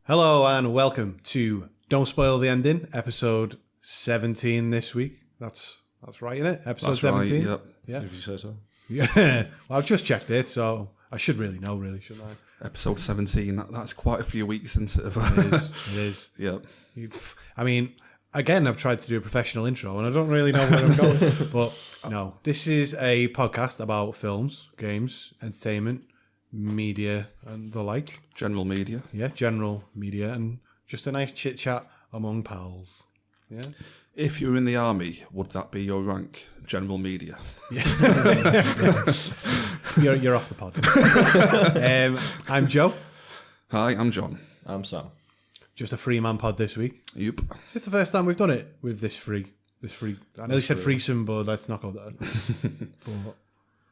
Hello and welcome to Don't Spoil the Ending, episode 17 this week. That's right, isn't it? Episode That's 17. right, yep. Yeah. If you say so. Yeah. Well, I've just checked it, so I should really know, shouldn't I? Episode 17, that's quite a few weeks into it. It is. Yep. I mean, again, I've tried to do a professional intro and I don't really know where I'm going. But no, this is a podcast about films, games, entertainment, media, and the like. General media. Yeah, general media, and just a nice chit chat among pals. Yeah. If you're in the army, would that be your rank? General media. You're off the pod. I'm Joe. Hi, I'm John. I'm Sam. Just a free man pod this week. Yep. Is this the first time we've done it with this free? I nearly said threesome, but let's not go there.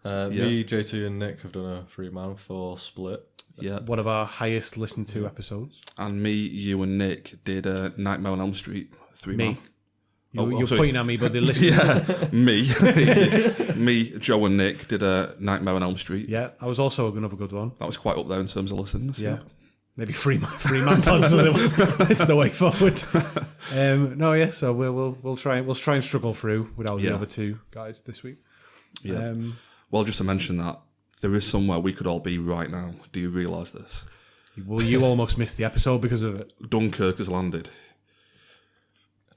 Yeah. Me, JT, and Nick have done a 3-man for Split. Yeah. One of our highest listened to episodes. And me, you, and Nick did Nightmare on Elm Street 3 Me. man. You're sorry. pointing at me, but the listeners. Yeah, me, Joe, and Nick did Nightmare on Elm Street. Yeah, I was also another good one. That was quite up there in terms of listens. Yeah. Maybe free man pods. It's the way forward. So we'll try and struggle through without the other two guys this week. Yeah. Well, just to mention that, there is somewhere we could all be right now. Do you realise this? Well, you almost missed the episode because of it. Dunkirk has landed.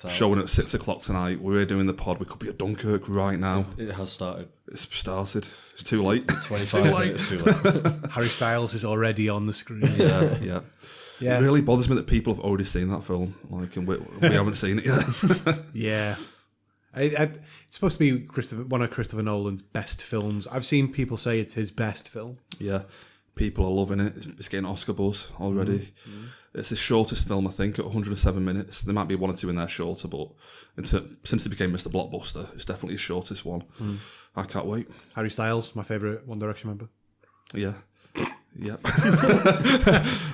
Showing at 6 o'clock tonight. We're here doing the pod. We could be at Dunkirk right now. It has started. It's started. It's too late. 25 minutes too late. Harry Styles is already on the screen. Yeah. Yeah. It really bothers me that people have already seen that film, and we haven't seen it yet. Yeah. It's supposed to be one of Christopher Nolan's best films. I've seen people say it's his best film. Yeah. People are loving it. It's getting Oscar buzz already. It's the shortest film, I think, at 107 minutes. There might be one or two in there shorter, but since it became Mr. Blockbuster, it's definitely the shortest one. I can't wait. Harry Styles, my favourite One Direction member. Yeah. Yep.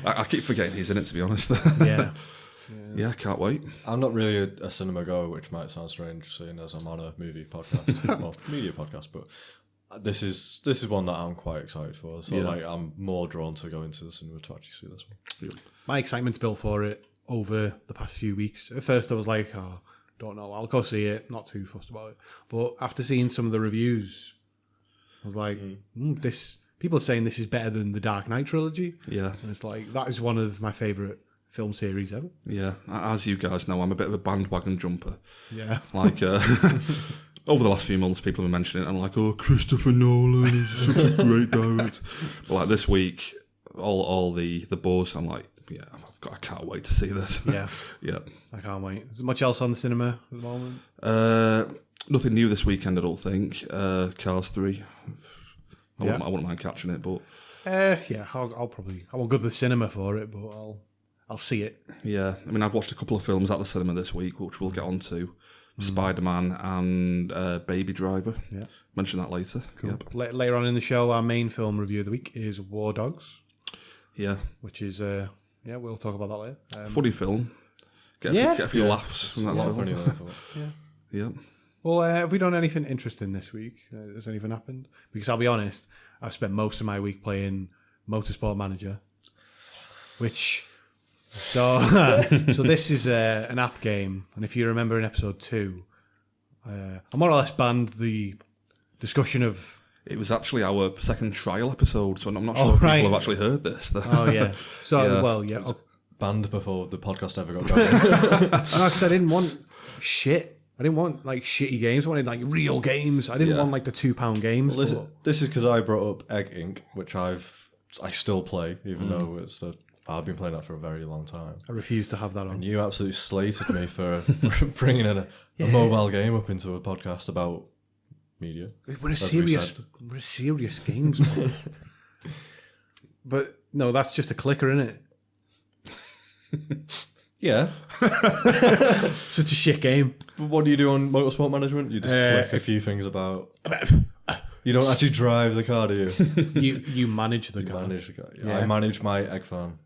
I keep forgetting he's in it, to be honest. Yeah. Yeah, I can't wait. I'm not really a cinema goer, which might sound strange, seeing as I'm on a movie podcast, well, media podcast, but this is one that I'm quite excited for. So I'm more drawn to go into the cinema to actually see this one. My excitement's built for it over the past few weeks. At first I was like, don't know, I'll go see it, not too fussed about it. But after seeing some of the reviews, I was like, people are saying this is better than the Dark Knight trilogy. Yeah. And it's like, that is one of my favourite film series ever. Yeah. As you guys know, I'm a bit of a bandwagon jumper. Yeah. Like, over the last few months, people have been mentioning it. I'm like, Christopher Nolan is such a great director. But like this week, all the buzz, I'm like, yeah, I can't wait to see this. Yeah. Yeah. I can't wait. Is there much else on the cinema at the moment? Nothing new this weekend, I don't think. Cars 3. I wouldn't mind catching it, but I won't go to the cinema for it, but I'll see it. yeah. I mean, I've watched a couple of films at the cinema this week, which we'll get on to. Spider-Man and Baby Driver. Yeah. Mention that later. Cool. Yep. Later on in the show, our main film review of the week is War Dogs. Yeah. Which is, we'll talk about that later. Funny film. Get a few laughs from that A lot of film. funny there, I thought. Yeah. Well, have we done anything interesting this week? Has anything happened? Because I'll be honest, I've spent most of my week playing Motorsport Manager, which... So this is an app game, and if you remember in episode 2, I more or less banned the discussion of... It was actually our second trial episode, so I'm not sure if people have actually heard this. Oh, yeah. So, yeah. Banned before the podcast ever got going. No, because I didn't want shit. I didn't want like shitty games. I wanted like real games. I didn't want like the £2 games. Well, this is because I brought up Egg Inc., which I still play, even though I've been playing that for a very long time. I refuse to have that on. And you absolutely slated me for bringing in a mobile game up into a podcast about media. We're a serious games man. But no, that's just a clicker, isn't it? Yeah. Such a shit game. But what do you do on Motorsport Management? You just click a few things about... You don't actually drive the car, do you? You manage the car. Manage the car. Yeah. I manage my egg farm.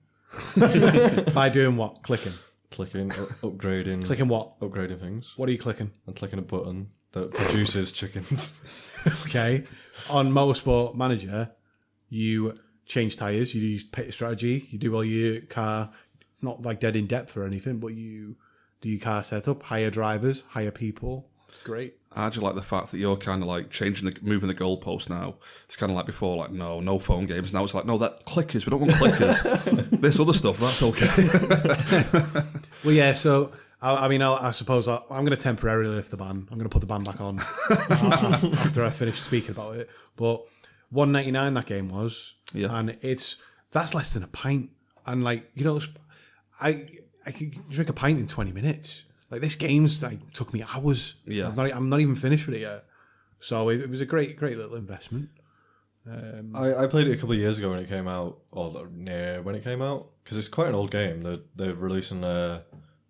By doing what? Clicking. Clicking, upgrading. Clicking what? Upgrading things. What are you clicking? I'm clicking a button that produces chickens. Okay. On Motorsport Manager, you change tyres, you use pit strategy, you do all your car it's not like dead in depth or anything, but you do your car setup, hire drivers, hire people. It's great. I just like the fact that you're kind of like moving the goalpost now. It's kind of like before, like no phone games. Now it's like, no, that clickers. We don't want clickers. This other stuff, that's okay. Well, yeah. So I suppose I'm going to temporarily lift the ban. I'm going to put the ban back on after I finish speaking about it. But $1.99 that game was, and that's less than a pint. And like I can drink a pint in 20 minutes. Like this game's like took me hours. Yeah, I'm not even finished with it yet. So it was a great little investment. I played it a couple of years ago when it came out, or near when it came out, because it's quite an old game. They're releasing the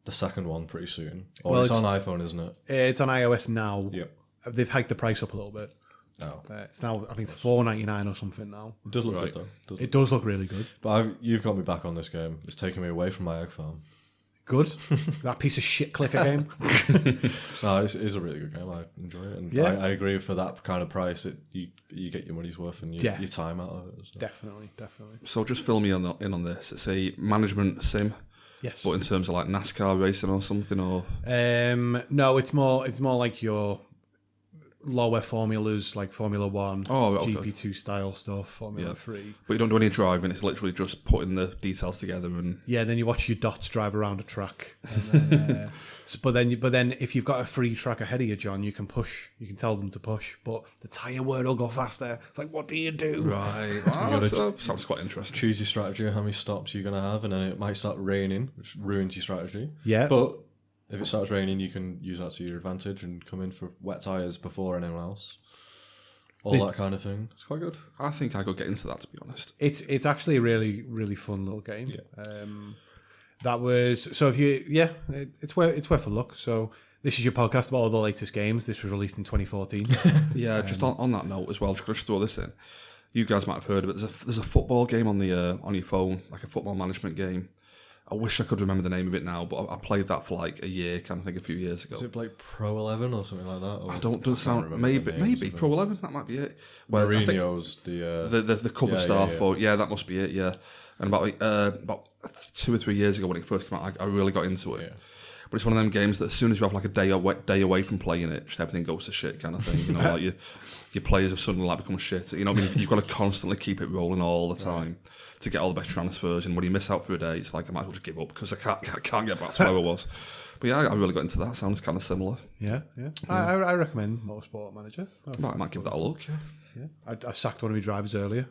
second one pretty soon. Or it's on iPhone, isn't it? It's on iOS now. Yep. They've hiked the price up a little bit. Oh. It's now, I think it's $4.99 or something now. It does look good though. It does look really good. But you've got me back on this game. It's taken me away from my egg farm. Good. That piece of shit clicker game. No, it's a really good game. I enjoy it, and I agree for that kind of price. You get your money's worth and your time out of it. So. Definitely. So just fill me in on this. It's a management sim. Yes. But in terms of like NASCAR racing or something, or no, it's more like your lower formulas, like Formula 1, GP2 style stuff, Formula 3. But you don't do any driving, it's literally just putting the details together and... Yeah, then you watch your dots drive around a track. And then, but then if you've got a free track ahead of you, John, you can tell them to push, but the tyre word will go faster. It's like, what do you do? Right. That sounds quite interesting. Choose your strategy, how many stops you're going to have, and then it might start raining, which ruins your strategy. Yeah. But if it starts raining, you can use that to your advantage and come in for wet tyres before anyone else. That kind of thing. It's quite good. I think I could get into that, to be honest. It's actually a really, really fun little game. Yeah. That was so. If you, it's worth a look. So this is your podcast about all the latest games. This was released in 2014. Yeah, just on that note as well, just throw this in. You guys might have heard of it. There's a football game on the on your phone, like a football management game. I wish I could remember the name of it now, but I played that for like a year, kind of thing, a few years ago. Is it like Pro 11 or something like that? Or I don't sound maybe Pro 11. That might be it. Where Mourinho's the cover star for that must be it. Yeah, and about 2 or 3 years ago when it first came out, I really got into it. Yeah. But it's one of them games that as soon as you have like a day away from playing it, just everything goes to shit, kind of thing. You know, like your players have suddenly like become shit. You know, what I mean, you've got to constantly keep it rolling all the time. To get all the best transfers, and when you miss out for a day, it's like I might as well just give up because I can't get back to where I was. But yeah, I really got into that. Sounds kind of similar. Yeah. I recommend Motorsport Manager. I might give that a look. Yeah. I sacked one of my drivers earlier.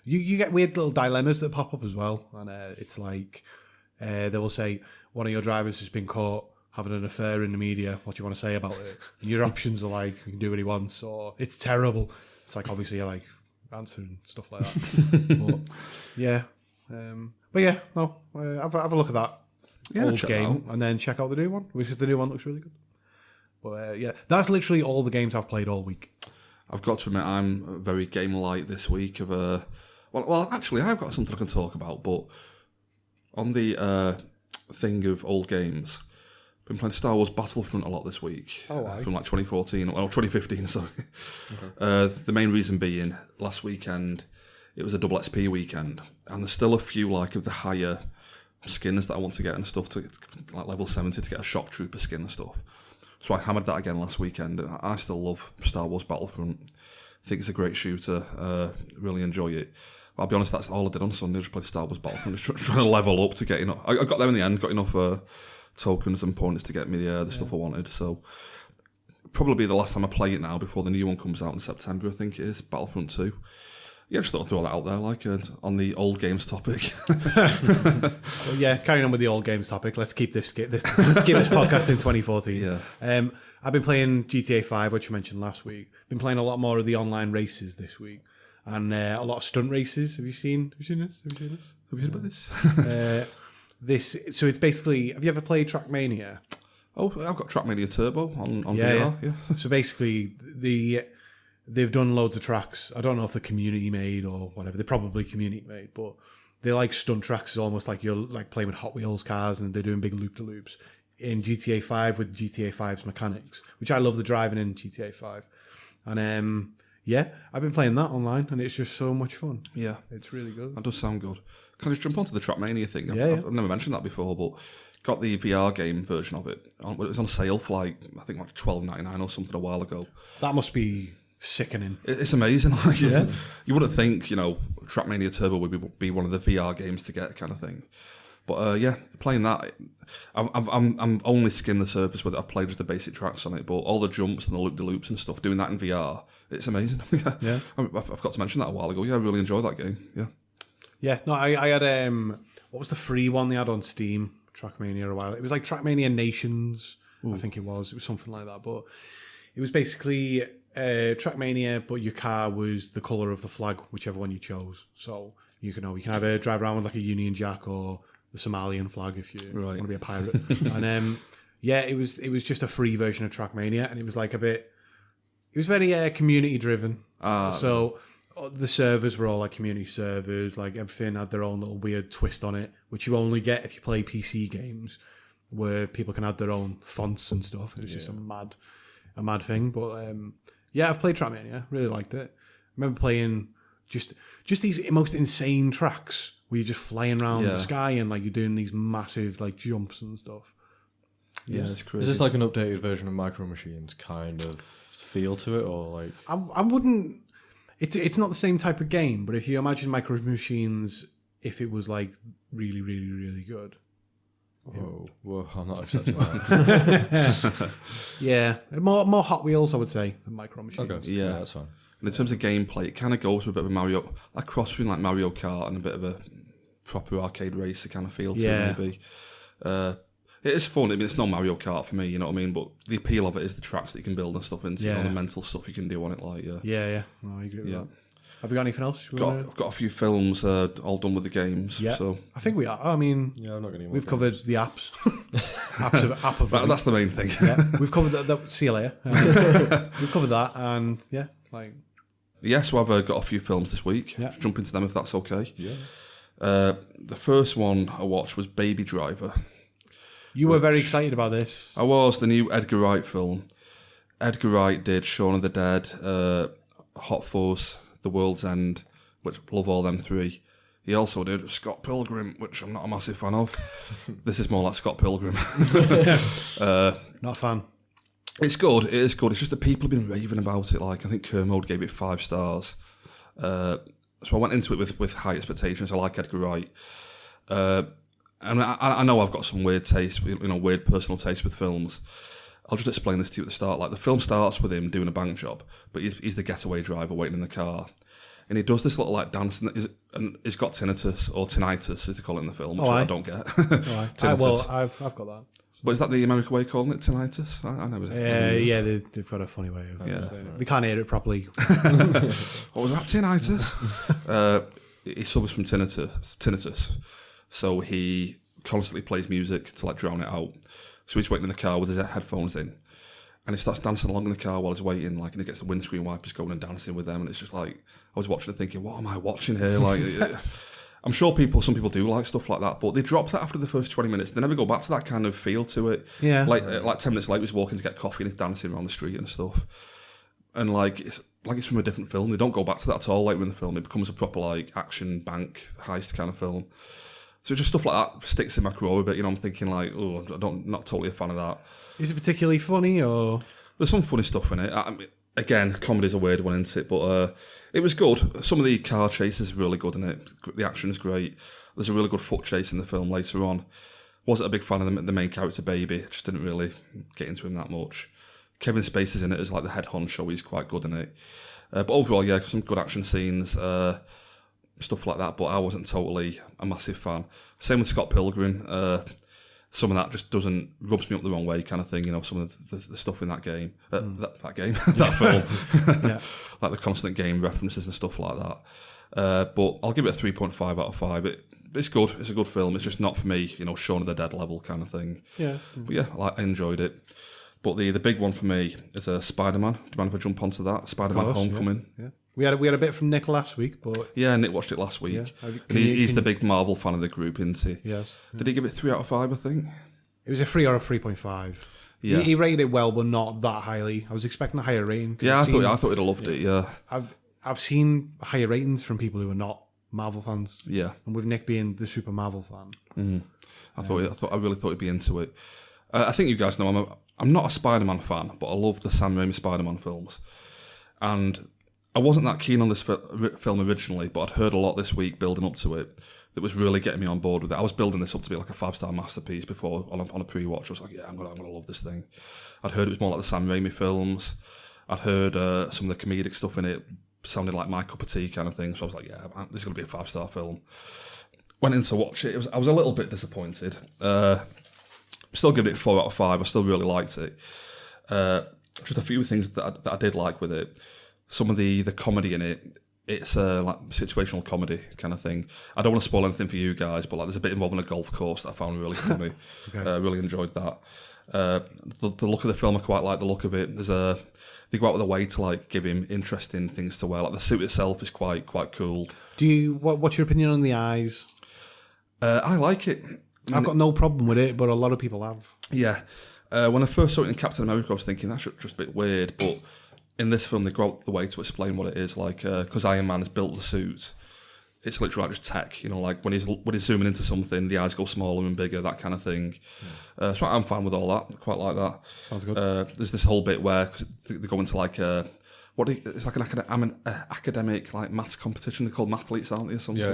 You get weird little dilemmas that pop up as well, and it's like they will say one of your drivers has been caught having an affair in the media. What do you want to say about it? And your options are like you can do what he wants, or it's terrible. It's like obviously you're like. Answer and stuff like that. Have a look at that old game and then check out the new one, which is the new one looks really good. But that's literally all the games I've played all week. I've got to admit I'm very game light this week. Well, actually, I've got something I can talk about, but on the thing of old games. Been playing Star Wars Battlefront a lot this week. From like 2015, sorry. Okay. The main reason being, last weekend, it was a double XP weekend, and there's still a few like of the higher skins that I want to get and stuff, to like level 70 to get a Shock Trooper skin and stuff. So I hammered that again last weekend. I still love Star Wars Battlefront. I think it's a great shooter. Really enjoy it. But I'll be honest, that's all I did on Sunday, just played Star Wars Battlefront, just trying to level up to get enough. I got there in the end, got enough... tokens and points to get me the stuff I wanted. So probably the last time I play it now before the new one comes out in September, I think it is, Battlefront 2. Yeah, just thought I'd throw that out there, like on the old games topic. Well, yeah, carrying on with the old games topic. Let's keep this podcast in 2014. Yeah. I've been playing GTA 5, which I mentioned last week. Been playing a lot more of the online races this week, and a lot of stunt races. Have you seen this? Have you heard about this? So it's basically, have you ever played Trackmania? Oh, I've got Trackmania Turbo on VR. Yeah. So basically, they've done loads of tracks. I don't know if they're community made or whatever. They're probably community made, but they're like stunt tracks, almost like you're like playing with Hot Wheels cars, and they're doing big loop-to-loops in GTA 5 with GTA 5's mechanics, which I love the driving in GTA 5. And yeah, I've been playing that online, and it's just so much fun. Yeah, It's really good. that does sound good. Can I just jump onto the Trackmania thing? Yeah, yeah. I've never mentioned that before, but got the VR game version of it. It was on sale for like $12.99 or something a while ago. That must be sickening. It's amazing. Like, yeah, you wouldn't think Trackmania Turbo would be one of the VR games to get kind of thing. But yeah, playing that, I'm only skimming the surface with it. I've played just the basic tracks on it, but all the jumps and the loop-de-loops and stuff, doing that in VR, it's amazing. Yeah. I've got to mention that a while ago. Yeah, I really enjoyed that game. Yeah. Yeah, no, I had what was the free one they had on Steam? Trackmania a while. It was like Trackmania Nations, I think it was. It was something like that, but it was basically Trackmania, but your car was the color of the flag, whichever one you chose. So you can either drive around with like a Union Jack or the Somalian flag if you want to be a pirate. And yeah, it was just a free version of Trackmania, and it was like it was very community driven. So the servers were all like community servers, like everything had their own little weird twist on it, which you only get if you play PC games, where people can add their own fonts and stuff. It was just a mad thing. But yeah, I've played Trackmania, really liked it. I remember playing just these most insane tracks where you're just flying around the sky and like you're doing these massive like jumps and stuff. Yeah, it's crazy. Is this like an updated version of Micro Machines kind of feel to it, or like? I wouldn't. It's not the same type of game, but if you imagine Micro Machines, if it was like really, really, really good. Oh, well, I'm not accepting that. Yeah, more Hot Wheels, I would say, than Micro Machines. Okay, Yeah. that's fine. And in terms of gameplay, it kind of goes with a bit of a cross between like Mario Kart and a bit of a proper arcade racer kind of feel to it, maybe. It is fun. I mean, it's not Mario Kart for me, you know what I mean? But the appeal of it is the tracks that you can build and stuff into, all the mental stuff you can do on it, like, Yeah. No, I agree with that. Have you got anything else? I've got a few films all done with the games. Yeah, so I think we are. I mean, Yeah, I'm not going to. we've covered the apps. App of right, that's the main thing. yeah, we've covered that. See you later. We've covered that, and yeah, like So I've got a few films this week. Yeah. Let's jump into them if that's okay. Yeah. The first one I watched was Baby Driver. you were very excited about this. I was, the new Edgar Wright film. Edgar Wright did Shaun of the Dead, Hot Fuzz, The World's End, which love all them three. He also did Scott Pilgrim, which I'm not a massive fan of. This is more like Scott Pilgrim. Not a fan. It's good, it is good. It's just that people have been raving about it. Like, I think Kermode gave it 5 stars. So I went into it with high expectations. I like Edgar Wright. And I know I've got some weird taste, weird personal taste with films. I'll just explain this to you at the start. Like, the film starts with him doing a bank job, but he's the getaway driver waiting in the car. And he does this little like dance, and he's got tinnitus, or tinnitus as they call it in the film, which I don't get. Tinnitus. Well, I've got that. But is that the American way of calling it, tinnitus? I never did. Yeah, they've got a funny way of saying it. They can't hear it properly. What was that, tinnitus? He suffers from tinnitus, so he constantly plays music to like drown it out. So he's waiting in the car with his headphones in, and he starts dancing along in the car while he's waiting, like, and he gets the windscreen wipers going and dancing with them, and it's just like, I was watching it thinking, what am I watching here? Like, I'm sure some people do like stuff like that, but they drop that after the first 20 minutes. They never go back to that kind of feel to it. Yeah. Like 10 minutes later, he's walking to get coffee and he's dancing around the street and stuff. And like it's from a different film. They don't go back to that at all later in the film. It becomes a proper like action bank heist kind of film. So just stuff like that sticks in my craw a bit. I'm thinking like, oh, not totally a fan of that. Is it particularly funny or? There's some funny stuff in it. I mean, again, comedy's a weird one, isn't it? But it was good. Some of the car chases are really good in it. The action is great. There's a really good foot chase in the film later on. Wasn't a big fan of the main character, Baby. Just didn't really get into him that much. Kevin Spacey's in it as like the head honcho. He's quite good in it. But overall, yeah, some good action scenes, stuff like that. But I wasn't totally a massive fan. Same with Scott Pilgrim. Some of that just rubs me up the wrong way, kind of thing. Some of the stuff in that game, that film, Yeah. like the constant game references and stuff like that. But I'll give it a 3.5 out of 5. It's good. It's a good film. It's just not for me, Shaun of the Dead level kind of thing. Yeah. But yeah, I enjoyed it. But the big one for me is Spider-Man. Do you mind if I jump onto that? Spider-Man Homecoming. Yeah. We had a bit from Nick last week, but Yeah, Nick watched it last week. Yeah. And he's the big Marvel fan of the group, isn't he? yes, Did he give it 3 out of 5, I think? it was a 3 or a 3.5. Yeah. He rated it well, but not that highly. I was expecting a higher rating. 'cause Yeah, I I've seen- thought he'd have loved it. Yeah, I've seen higher ratings from people who are not Marvel fans, yeah. and with Nick being the super Marvel fan. I really thought he'd be into it. I think you guys know I'm not a Spider-Man fan, but I love the Sam Raimi Spider-Man films, and I wasn't that keen on this film originally, but I'd heard a lot this week building up to it that was really getting me on board with it. I was building this up to be like a 5-star masterpiece before on a pre-watch. I was like, yeah, I'm gonna love this thing. I'd heard it was more like the Sam Raimi films. I'd heard some of the comedic stuff in it sounded like my cup of tea kind of thing. So I was like, yeah, this is gonna be a 5-star film. Went in to watch it. I was a little bit disappointed. Still giving it 4 out of 5. I still really liked it. Just a few things that I did like with it. Some of the comedy in it. It's like situational comedy kind of thing. I don't want to spoil anything for you guys, but like there's a bit involving a golf course that I found really funny. Okay. Really enjoyed that. The look of the film, I quite like the look of it. They go out of the way to like give him interesting things to wear. Like the suit itself is quite cool. What's your opinion on the eyes? I like it. I've got no problem with it, but a lot of people have. Yeah. When I first saw it in Captain America, I was thinking that's just a bit weird, but in this film, they go out the way to explain what it is. Like, because Iron Man has built the suit, it's literally like just tech. You know, like when he's zooming into something, the eyes go smaller and bigger, that kind of thing. So I'm fine with all that. Quite like that. Sounds good. There's this whole bit where cause they go into like it's like an academic like maths competition. They're called mathletes, aren't they, or something? Yeah.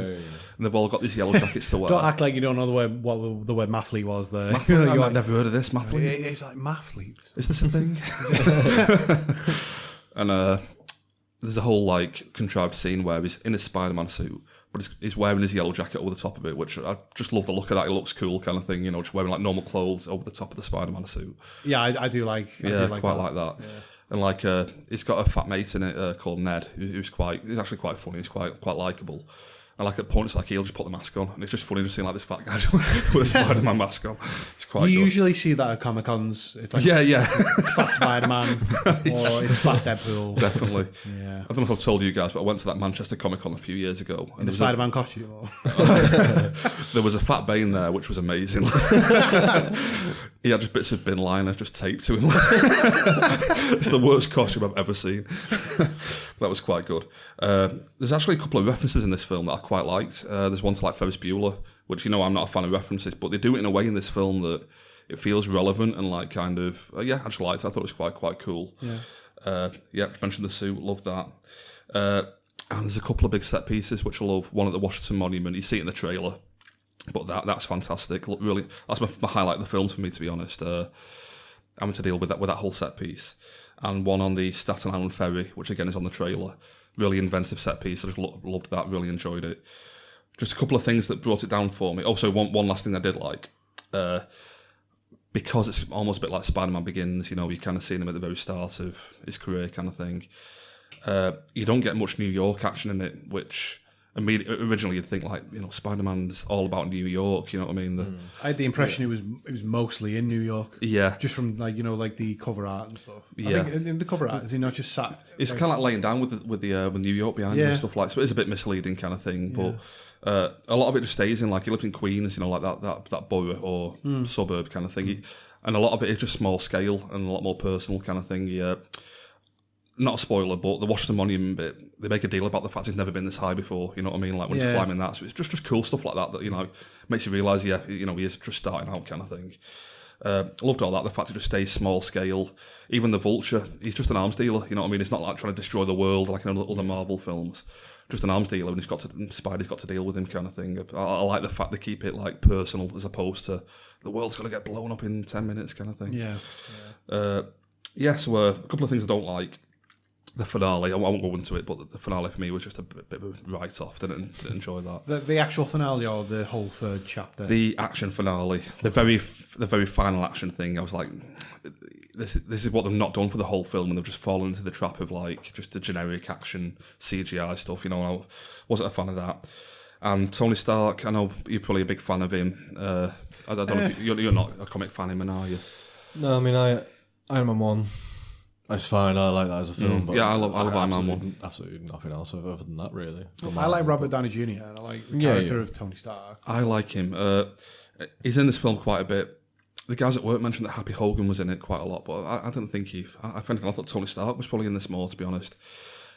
And they've all got these yellow jackets to wear. Don't act like you don't know what the word mathlete was there. I've never heard of this mathlete. It's like mathlete. Is this a thing? And there's a whole like contrived scene where he's in his Spider-Man suit, but he's wearing his yellow jacket over the top of it, which I just love the look of that. It looks cool, kind of thing, you know, just wearing like normal clothes over the top of the Spider-Man suit. Yeah, I do like. I do like quite that. like that. Yeah. And like he's got a fat mate in it called Ned, he's actually quite funny. He's quite likable. And like at points, like he'll just put the mask on, and it's just funny just seeing like this fat guy with a Spider-Man mask on. It's quite. You good. usually see that at Comic Cons. It's like Yeah. it's fat Spider-Man or it's fat Deadpool. Definitely. Yeah. I don't know if I've told you guys, but I went to that Manchester Comic Con a few years ago. In And the there was Spider-Man costume. Or... there was a fat Bane there, which was amazing. He had just bits of bin liner just taped to him. It's the worst costume I've ever seen. That was quite good. There's actually a couple of references in this film that I quite liked. There's one to like Ferris Bueller, which, you know, I'm not a fan of references, but they do it in a way in this film that it feels relevant and like kind of, I just liked it. I thought it was quite cool. Yeah. Mentioned the suit, love that. And there's a couple of big set pieces which I love. One at the Washington Monument, you see it in the trailer, but that's fantastic. Look, really, that's my highlight of the films for me, to be honest. Having to deal with that whole set piece, and one on the Staten Island ferry, which again is on the trailer. Really inventive set piece. I just loved that. Really enjoyed it. Just a couple of things that brought it down for me. Also, one last thing I did like, because it's almost a bit like Spider-Man Begins. You know, you kind of seen him at the very start of his career, kind of thing. You don't get much New York action in it, which originally you'd think like, you know, Spider-Man's all about New York. You know what I mean? I had the impression it was mostly in New York. Yeah, Just from like, you know, like the cover art and stuff. Yeah. I think in the cover art, is he not just sat? it's kind of like laying down with New York behind him Yeah. and stuff like. So it is a bit misleading kind of thing, but a lot of it just stays in like he lives in Queens, you know, like that borough or suburb kind of thing. And a lot of it is just small scale and a lot more personal kind of thing. Not a spoiler, but the Washington Monument bit, they make a deal about the fact he's never been this high before. You know what I mean? Like when he's climbing that, so it's just cool stuff like that you know makes you realise, you know, he is just starting out kind of thing. I loved all that. The fact it just stays small scale. Even the Vulture, he's just an arms dealer. You know what I mean? It's not like trying to destroy the world like in other Marvel films. Just an arms dealer, and Spidey's got to deal with him, kind of thing. I like the fact they keep it like personal as opposed to the world's going to get blown up in 10 minutes, kind of thing. Yeah. So a couple of things I don't like. The finale, I won't go into it, but the finale for me was just a bit of a write-off. Didn't enjoy that. The actual finale or the whole third chapter? The action finale, the very final action thing, I was like, this is what they've not done for the whole film, and they've just fallen into the trap of like just the generic action CGI stuff. You know, and I wasn't a fan of that. And Tony Stark, I know you're probably a big fan of him. I don't know if you're not a comic fan of him, are you? No, I mean, Iron Man 1. It's fine. I like that as a film. But I love Iron Man 1. Absolutely nothing else other than that, really. I like Robert Downey Jr. and I like the character of Tony Stark. I like him. He's in this film quite a bit. the guys at work mentioned that Happy Hogan was in it quite a lot, but I didn't think he. I thought Tony Stark was probably in this more, to be honest.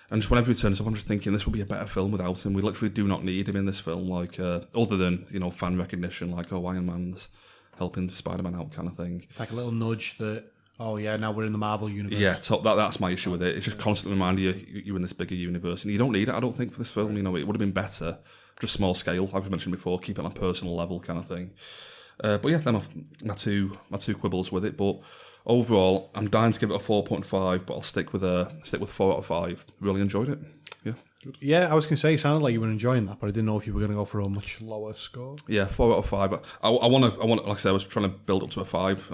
And just whenever he turns up, I'm just thinking this would be a better film without him. We literally do not need him in this film, like other than fan recognition, like Iron Man's helping Spider-Man out kind of thing. It's like a little nudge that, oh yeah, now we're in the Marvel universe. Yeah, that's my issue with it. It's just constantly reminding you're in this bigger universe, and you don't need it. I don't think for this film. It would have been better, just small scale, like I was mentioning before, keep it on a personal level kind of thing. But yeah, then my two quibbles with it. But overall, I'm dying to give it a 4.5, but I'll stick with 4 out of 5. Really enjoyed it. Yeah. Yeah, I was going to say, it sounded like you were enjoying that, but I didn't know if you were going to go for a much lower score. Yeah, 4 out of 5. I want to, like I said, I was trying to build up to a 5,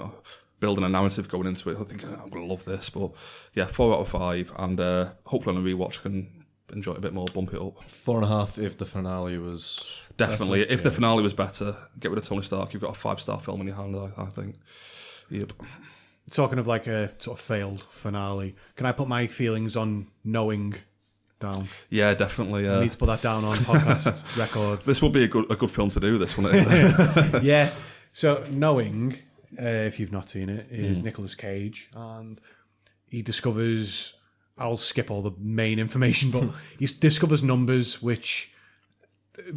building a narrative going into it. I think I'm going to love this, but yeah, 4 out of 5, and hopefully on a rewatch can enjoy it a bit more, bump it up. 4.5 if the finale was definitely. If the finale was better, get rid of Tony Stark. You've got a 5-star film in your hand, I think. Yep. Talking of like a sort of failed finale, can I put my feelings on Knowing down? Yeah, definitely. I need to put that down on podcast record. This would be a good film to do. This one, it? Yeah. So Knowing, if you've not seen it, is Nicolas Cage, and he discovers. I'll skip all the main information, but he discovers numbers which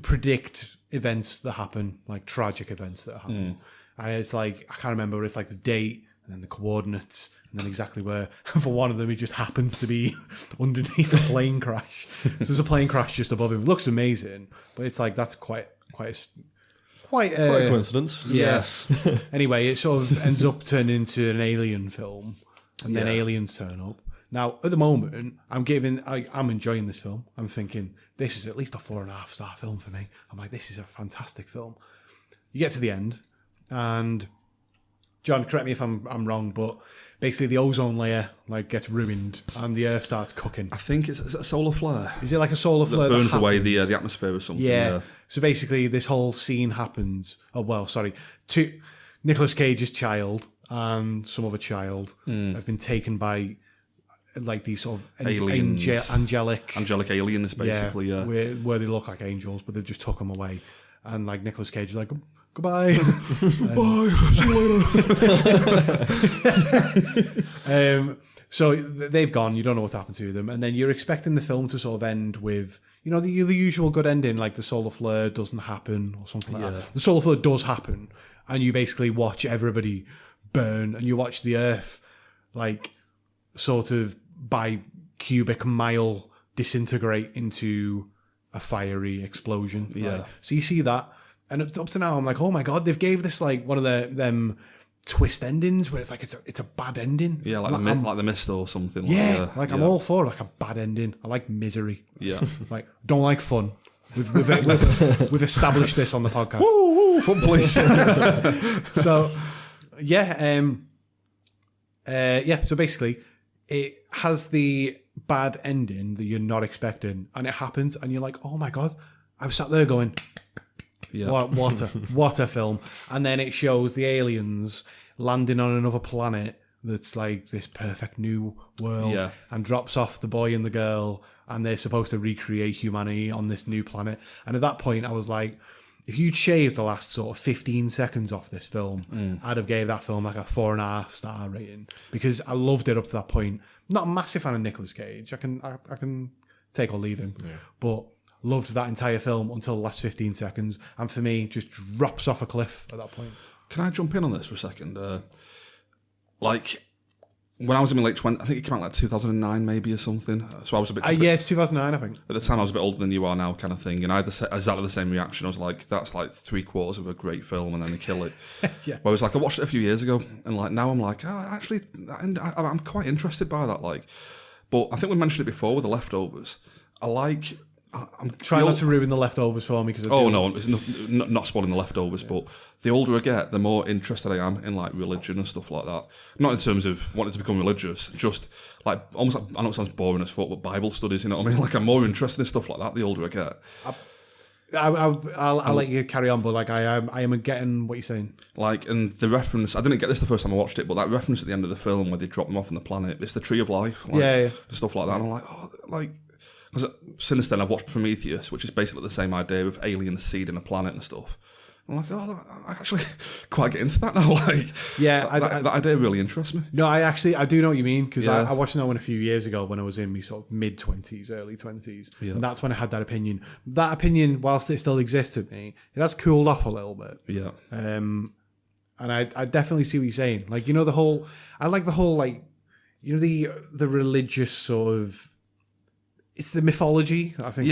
predict events that happen, like tragic events that happen. And it's like, I can't remember, it's like the date and then the coordinates and then exactly where. For one of them, he just happens to be underneath a plane crash. So there's a plane crash just above him. It looks amazing, but it's like, that's quite a coincidence. Yeah. Anyway, it sort of ends up turning into an alien film, and then aliens turn up. Now, at the moment, I'm enjoying this film. I'm thinking, this is at least a 4.5-star film for me. I'm like, this is a fantastic film. You get to the end, and John, correct me if I'm wrong, but basically the ozone layer gets ruined, and the Earth starts cooking. I think it's a solar flare. Is it like a solar flare that burns away the atmosphere or something? Yeah. So basically, this whole scene happens. To Nicolas Cage's child and some other child have been taken by like these sort of angelic aliens, basically. Yeah. Where they look like angels, but they've just took them away. And like Nicolas Cage is like, goodbye. Bye. See you later. So they've gone. You don't know what's happened to them, and then you're expecting the film to sort of end with, the usual good ending, like the solar flare doesn't happen or something like that. The solar flare does happen, and you basically watch everybody burn, and you watch the Earth like sort of by cubic mile disintegrate into a fiery explosion. Yeah. Right? So you see that, and up to now I'm like, oh my god, they've gave this like one of them twist endings where it's like it's a bad ending. Yeah, like the Mist or something. I'm all for like a bad ending. I like misery. Yeah. Like, don't like fun. We've established this on the podcast. Woo, fun please. So so basically it has the bad ending that you're not expecting, and it happens, and you're like, oh my god, I was sat there going, what a film. And then it shows the aliens landing on another planet that's like this perfect new world, and drops off the boy and the girl, and they're supposed to recreate humanity on this new planet. And at that point I was like, if you'd shaved the last sort of 15 seconds off this film, I'd have gave that film like a 4.5-star rating, because I loved it up to that point. Not a massive fan of Nicolas Cage. I can take or leave him, but loved that entire film until the last 15 seconds, and for me, just drops off a cliff at that point. Can I jump in on this for a second? When I was in my late 20s, I think it came out like 2009 maybe or something. So I was a bit... it's 2009, I think. At the time, I was a bit older than you are now kind of thing, and I had exactly the same reaction. I was like, that's like 3/4 of a great film, and then they kill it. Yeah. Whereas like I watched it a few years ago, and like now I'm like, actually, I'm quite interested by that. Like, but I think we mentioned it before with The Leftovers. I'm trying not to ruin The Leftovers for me. It's not spoiling The Leftovers, but the older I get, the more interested I am in like religion and stuff like that. Not in terms of wanting to become religious, just like almost like, I know it sounds boring as fuck, but Bible studies, you know what I mean? Like I'm more interested in stuff like that the older I get. I'll let you carry on, but like I am getting what you're saying. Like, and the reference, I didn't get this the first time I watched it, but that reference at the end of the film where they drop them off on the planet, it's the Tree of Life, stuff like that. And I'm like, because since then I've watched Prometheus, which is basically the same idea of aliens seeding a planet and stuff. I'm like, I actually quite get into that now. Like, Yeah, that idea really interests me. No, I do know what you mean, because Yeah. I watched that one a few years ago when I was in my sort of mid-20s, early 20s. Yeah. And that's when I had that opinion. That opinion, whilst it still exists with me, it has cooled off a little bit. Yeah. And I definitely see what you're saying. Like, you know, I like the whole, like, you know, the religious sort of, it's the mythology, I think.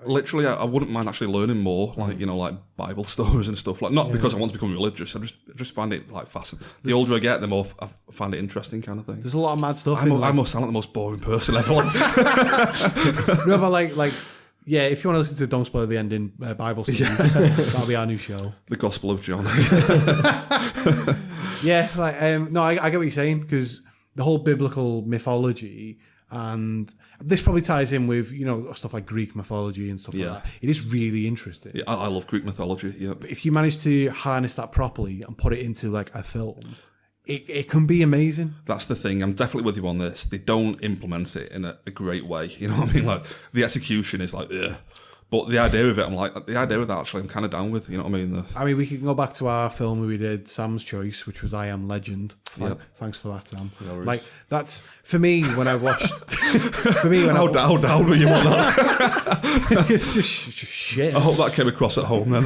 Literally, I wouldn't mind actually learning more, like, you know, like Bible stories and stuff. Like, not because I want to become religious. I just find it like fascinating. The older I get, the more I find it interesting, kind of thing. There's a lot of mad stuff. I must sound like the most boring person ever. No, but like, yeah, if you want to listen to Don't Spoil the Ending Bible studies, that'll be our new show. The Gospel of John. Yeah, like, no, I get what you're saying, because the whole biblical mythology, and this probably ties in with, you know, stuff like Greek mythology and stuff like that. It is really interesting. Yeah, I love Greek mythology. Yeah, But if you manage to harness that properly and put it into like a film, it can be amazing. that's the thing. I'm definitely with you on this. They don't implement it in a great way. You know what I mean? Like, the execution is like, ugh. But the idea of it, I'm like, the idea of that actually, I'm kind of down with. You know what I mean? I mean, we can go back to our film where we did Sam's Choice, which was I Am Legend. Thanks for that, Sam. Like, that's, for me, when I watched... how down were you on that? It's just shit. I hope that came across at home then.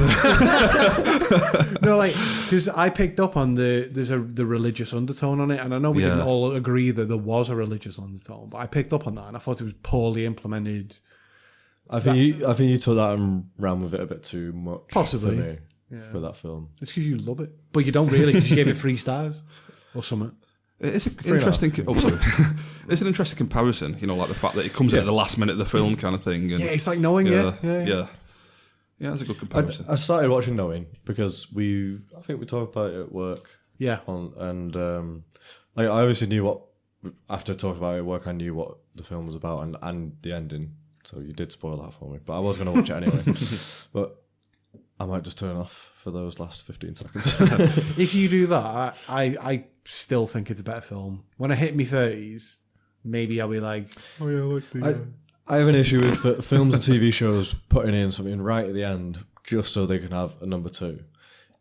No, like, because I picked up on the religious undertone on it, and I know we didn't all agree that there was a religious undertone, but I picked up on that, and I thought it was poorly implemented. I think you took that and ran with it a bit too much. Possibly. For me, for that film. It's because you love it, but you don't really, because you gave it 3 stars or something. It's an interesting. It's an interesting comparison. You know, like the fact that it comes in at the last minute of the film, kind of thing. And, Yeah, it's like knowing yeah. It's a good comparison. I started watching Knowing because I think we talked about it at work. Yeah. Like, I obviously knew what, after talking about it at work, I knew what the film was about and the ending. So you did spoil that for me, but I was going to watch it anyway. But I might just turn off for those last 15 seconds. If you do that, I still think it's a better film. When I hit my 30s, maybe I'll be like, oh yeah, I like the... I have an issue with films and TV shows putting in something right at the end just so they can have a number 2.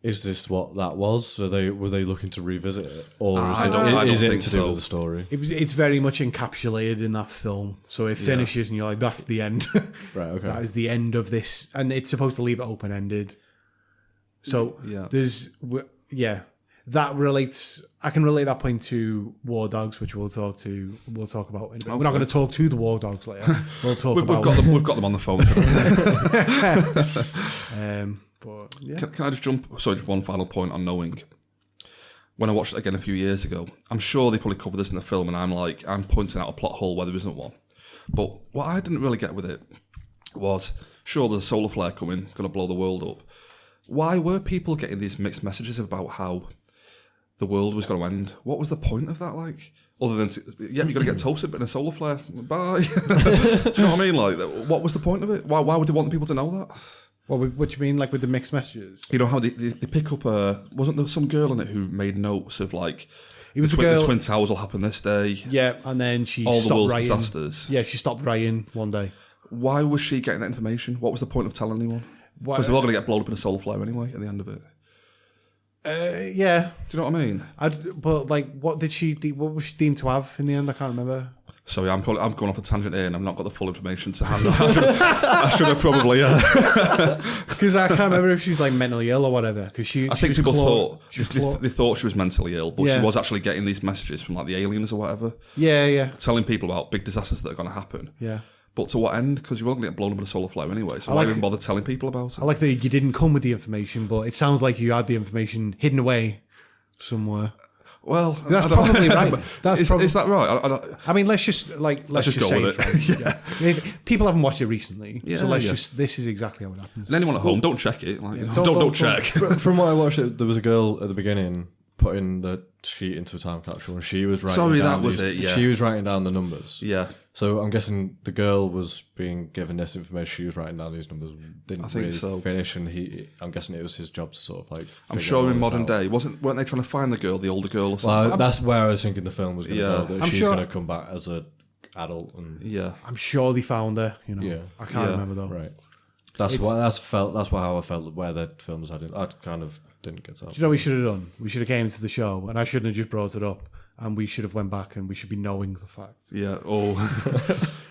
Is this what that was? Were they looking to revisit it, or is it to do with the story? It's very much encapsulated in that film, so it finishes and you're like, that's the end. Right. Okay. That is the end of this, and it's supposed to leave it open ended. So that relates. I can relate that point to War Dogs, which we'll talk about. We're not going to talk to the War Dogs later. We'll talk about. We've got them on the phone today. But yeah. Can I just jump? Sorry, just one final point on Knowing. When I watched it again a few years ago, I'm sure they probably covered this in the film, and I'm pointing out a plot hole where there isn't one. But what I didn't really get with it was, sure, there's a solar flare coming, going to blow the world up. Why were people getting these mixed messages about how the world was going to end? What was the point of that? Like, other than you're going to get toasted in a solar flare. Bye. Do you know what I mean? Like, what was the point of it? Why would they want people to know that? What do you mean, like with the mixed messages? You know how they pick up wasn't there some girl in it who made notes of like, it was the Twin Towers will happen this day. Yeah, and then she all stopped the world's writing. disasters. Yeah, she stopped writing one day. Why was she getting that information? What was the point of telling anyone? Because they're all going to get blown up in a solar flare anyway at the end of it. Yeah. Do you know what I mean? But like, what was she deemed to have in the end? I can't remember. Sorry, I'm going off a tangent here, and I've not got the full information to hand. I should have probably, because I can't remember if she was like mentally ill or whatever. Because I think people thought they thought she was mentally ill, but she was actually getting these messages from like the aliens or whatever. Yeah, telling people about big disasters that are going to happen. Yeah. But to what end? Because you're all going to get blown up in a solar flare anyway. So why even bother telling people about it? I like that you didn't come with the information, but it sounds like you had the information hidden away somewhere. Well, that's probably right. Is that right? I mean, let's just go with it. People haven't watched it recently, so this is exactly how it happens. And anyone at home, don't check it. Like, don't check. From what I watched, there was a girl at the beginning putting the sheet into a time capsule, and she was writing. She was writing down the numbers. Yeah. So I'm guessing the girl was being given this information. She was writing down these numbers. Didn't really finish, and I'm guessing it was his job to sort of like. I'm sure in modern day, weren't they trying to find the older girl or something? Well, that's where I was thinking the film was going to go. That she's going to come back as an adult, and I'm sure they found her. You know, I can't remember though. Right. That's how I felt where the film was heading. I kind of didn't get that. Do you know what we should have done? We should have came to the show, and I shouldn't have just brought it up, and we should have went back, and we should be knowing the fact. Yeah. Oh.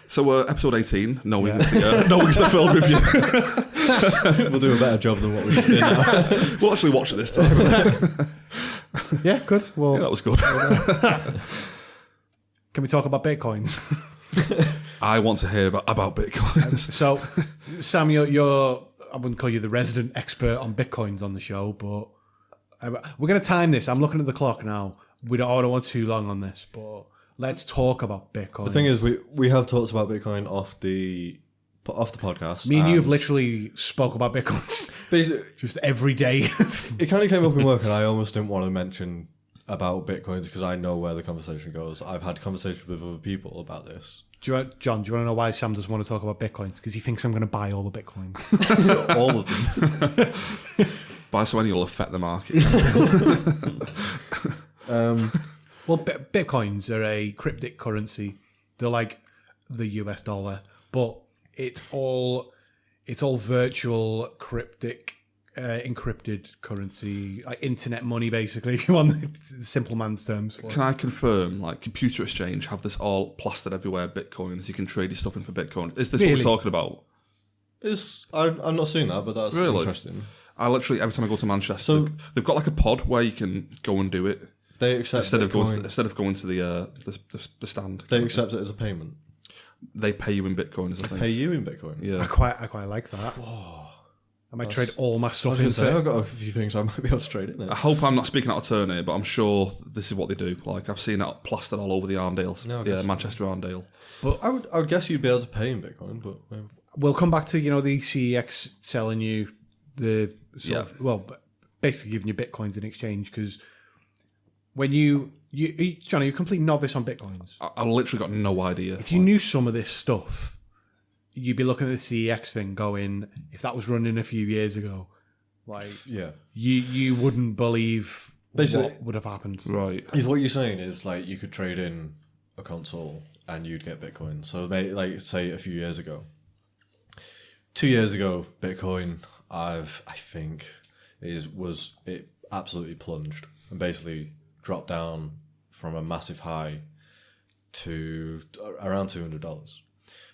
So episode 18, knowing the film review. We'll do a better job than what we did now. We'll actually watch it this time. Yeah, good. Well, Yeah, that was good. can we talk about Bitcoins? I want to hear about Bitcoins. So, Sam, you're I wouldn't call you the resident expert on Bitcoins on the show, but we're going to time this. I'm looking at the clock now. I don't want too long on this, but let's talk about Bitcoin. The thing is, we have talked about Bitcoin off the podcast. Me and you have literally spoke about Bitcoins Basically, just every day. it kind of came up in work, and I almost didn't want to mention about Bitcoins because I know where the conversation goes. I've had conversations with other people about this. John, do you want to know why Sam doesn't want to talk about Bitcoins? Because he thinks I'm going to buy all the Bitcoins. All of them. By so many will affect the market. Well, Bitcoins are a cryptic currency. They're like the US dollar, but it's all virtual, cryptic, encrypted currency, like internet money, basically. If you want the simple man's terms. Can I confirm, like, Computer Exchange have this all plastered everywhere, Bitcoins? You can trade your stuff in for Bitcoin. Is this what we're talking about? I'm not seeing that, but that's Really? interesting. I literally, every time I go to Manchester, they've got like a pod where you can go and do it. They accept instead Bitcoin. of going to the stand. They accept it as a payment. They pay you in Bitcoins, I think. Pay you in Bitcoin. Yeah. I quite like that. I might trade all my stuff in. I've got a few things I might be able to trade in I there. hope I'm not speaking out of turn here, but I'm sure this is what they do. Like, I've seen it plastered all over the Arndales. No, I yeah, guess so. Manchester Arndale. But I would guess you'd be able to pay in Bitcoin, but We'll come back to the CEX selling you the basically giving you Bitcoins in exchange, because when you Johnny, you're a complete novice on Bitcoins. I literally got no idea. If you knew some of this stuff, you'd be looking at the CEX thing going, if that was running a few years ago, like yeah. you wouldn't believe Basically- what would have happened. Right. If what you're saying is like you could trade in a console and you'd get Bitcoin. So like say a few years ago. 2 years ago, Bitcoin I think it absolutely plunged and basically dropped down from a massive high to around $200.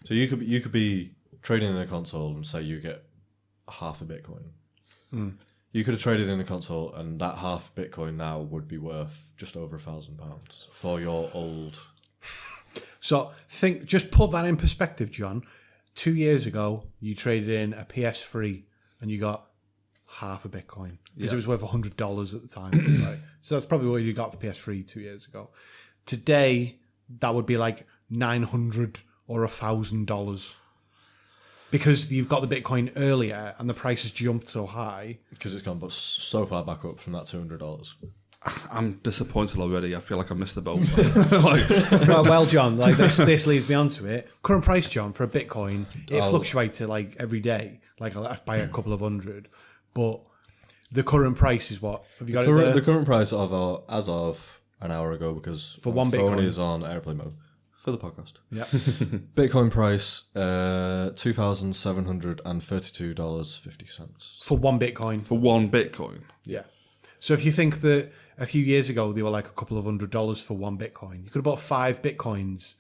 So you could be trading in a console and say you get half a Bitcoin. You could have traded in a console and that half Bitcoin now would be worth just over £1,000 for your old. So just put that in perspective, John. 2 years ago, you traded in a PS3 and you got half a Bitcoin because it was worth $100 at the time. Right? So that's probably what you got for PS3 2 years ago. Today, that would be like $900 or $1,000 because you've got the Bitcoin earlier and the price has jumped so high. Because it's gone but so far back up from that $200. I'm disappointed already. I feel like I missed the boat. Well, John, like this leads me on to it. Current price, John, for a Bitcoin, it fluctuates like every day. Like I buy a couple of hundred, but the current price is what? Have you got it there? The current price as of an hour ago, because For my one phone Bitcoin. is on airplane mode for the podcast. Yeah. Bitcoin price $2,732.50. For one Bitcoin. For one Bitcoin. Yeah. So if you think that a few years ago they were like a couple of $100 for one Bitcoin, you could have bought 5 Bitcoins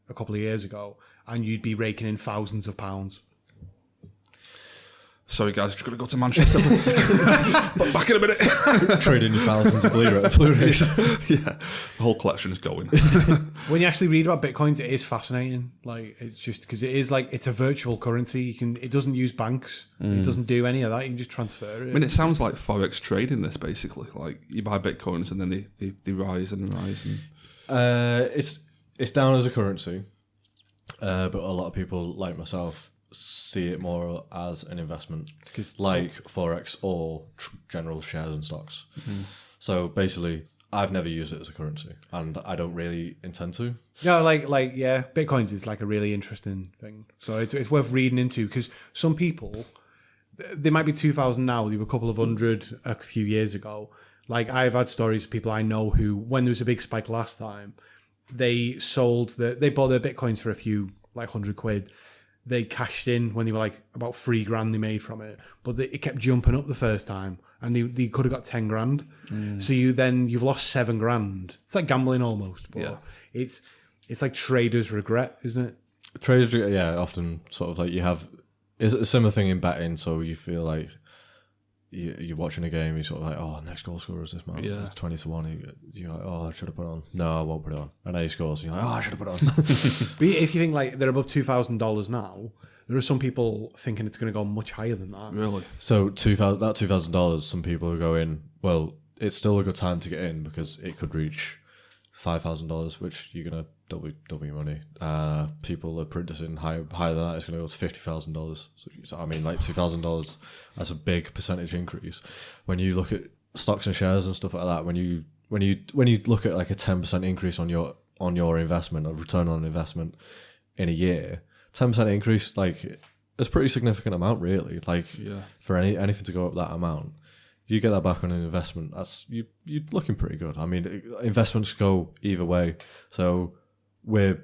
a couple of years ago and you'd be raking in thousands of pounds. Sorry, guys, just got to go to Manchester. But back in a minute. Trading your thousands of Blu-rays. Yeah, the whole collection is going. When you actually read about Bitcoins, it is fascinating. Like, it's just because it is like, it's a virtual currency. It doesn't use banks. It doesn't do any of that. You can just transfer it. I mean, it sounds like Forex trading this, basically. Like, you buy Bitcoins and then they rise and rise. And... It's down as a currency, but a lot of people like myself see it more as an investment, like Forex or general shares and stocks. So basically, I've never used it as a currency, and I don't really intend to. No, yeah, Bitcoins is like a really interesting thing. So it's worth reading into, because some people, they might be 2,000 now, they were a couple of hundred a few years ago. Like, I've had stories of people I know who, when there was a big spike last time, they bought their Bitcoins for a few, like £100. they cashed in when they were like about $3,000 they made from it, but it kept jumping up the first time, and they could have got 10 grand. So you've lost $7,000. It's like gambling almost, but it's like traders' regret, isn't it? Traders, often sort of like you have. It's a similar thing in betting, so you feel like you're watching a game, you're sort of like, oh, next goal scorer is this man. Yeah. It's 20-1. You're like, oh, I should have put it on. No, I won't put it on. And then he scores, and you're like, oh, I should have put it on. But if you think like they're above $2,000 now, there are some people thinking it's going to go much higher than that. Really? So $2,000, some people are going, well, it's still a good time to get in because it could reach $5,000, which you're going to double your money. People are predicting higher than that. It's going to go to $50,000. So I mean, like $2,000. That's a big percentage increase. When you look at stocks and shares and stuff like that, when you look at like a 10% increase on your investment, or return on investment in a year, 10% increase, like it's a pretty significant amount, really. Like for anything to go up that amount. You get that back on an investment, that's you're looking pretty good. I mean, investments go either way. So we're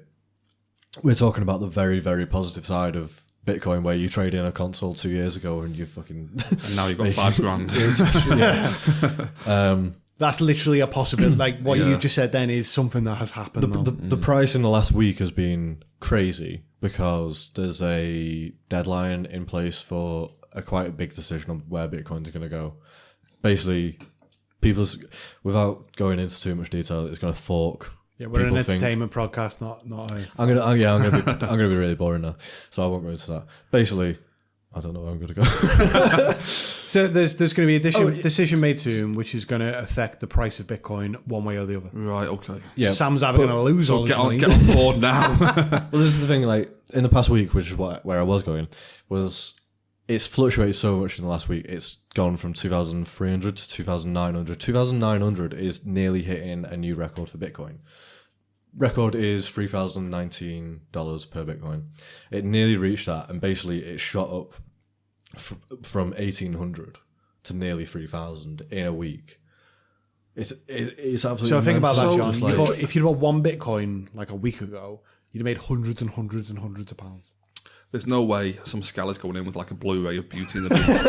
talking about the very, very positive side of Bitcoin, where you trade in a console 2 years ago and you fucking And now you've got $5,000. That's literally a possibility. Like what you just said then is something that has happened. The price in the last week has been crazy because there's a deadline in place for quite a big decision on where Bitcoin's going to go. Basically, without going into too much detail, it's going to fork. Yeah, we're an entertainment podcast, not a... I'm gonna be really boring now, so I won't go into that. Basically, I don't know where I'm gonna go. So there's going to be a decision made soon, which is going to affect the price of Bitcoin one way or the other. Right, okay. Yeah, Sam's either going to lose all his money. Get on board now. Well, this is the thing. Like in the past week, which is where I was going, was it's fluctuated so much in the last week. It's gone from 2,300 to 2,900. 2,900 is nearly hitting a new record for Bitcoin. Record is $3,019 per Bitcoin. It nearly reached that, and basically it shot up from 1,800 to nearly 3,000 in a week. It's absolutely. So think about that, So John. just If you'd bought one Bitcoin like a week ago, you'd have made hundreds and hundreds and hundreds of pounds. There's no way some scaller's going in with like a Blu-ray of Beauty and the Beast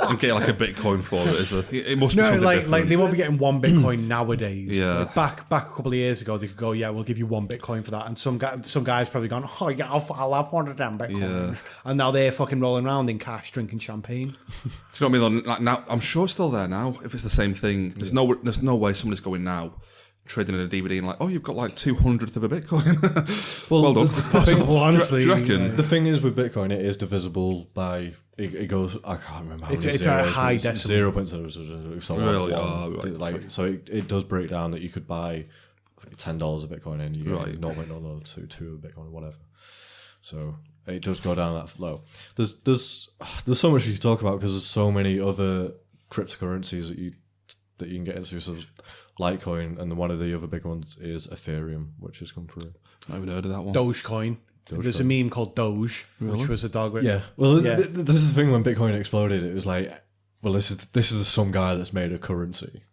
and get like a Bitcoin for it. Is there? It must be something different. Like they won't be getting one Bitcoin nowadays. Yeah. Like back a couple of years ago, they could go, yeah, we'll give you one Bitcoin for that. And some guy's probably gone, oh yeah, I'll have one of them Bitcoins. Yeah. And now they're fucking rolling around in cash, drinking champagne. Do you know what I mean? Like now, I'm sure it's still there now. If it's the same thing, there's no way somebody's going now trading in a DVD and like, oh, you've got like 200th of a Bitcoin. well done. It's possible, honestly. Do you reckon? The thing is with Bitcoin, it is divisible by it goes. I can't remember how many It's zeros, a high but it's decimal. 0.000. So Really? one. Oh, right, Like okay. so, it does break down that you could buy $10 of Bitcoin and you get Right. 0.002 of Bitcoin or whatever. So it does go down that low. There's so much you can talk about because there's so many other cryptocurrencies that you can get into. So Litecoin, and one of the other big ones is Ethereum, which has come through. I haven't heard of that one. Dogecoin. There's a meme called Doge, which was a dog with... Yeah. Well, Yeah. this is the thing. When Bitcoin exploded, it was like, well, this is some guy that's made a currency,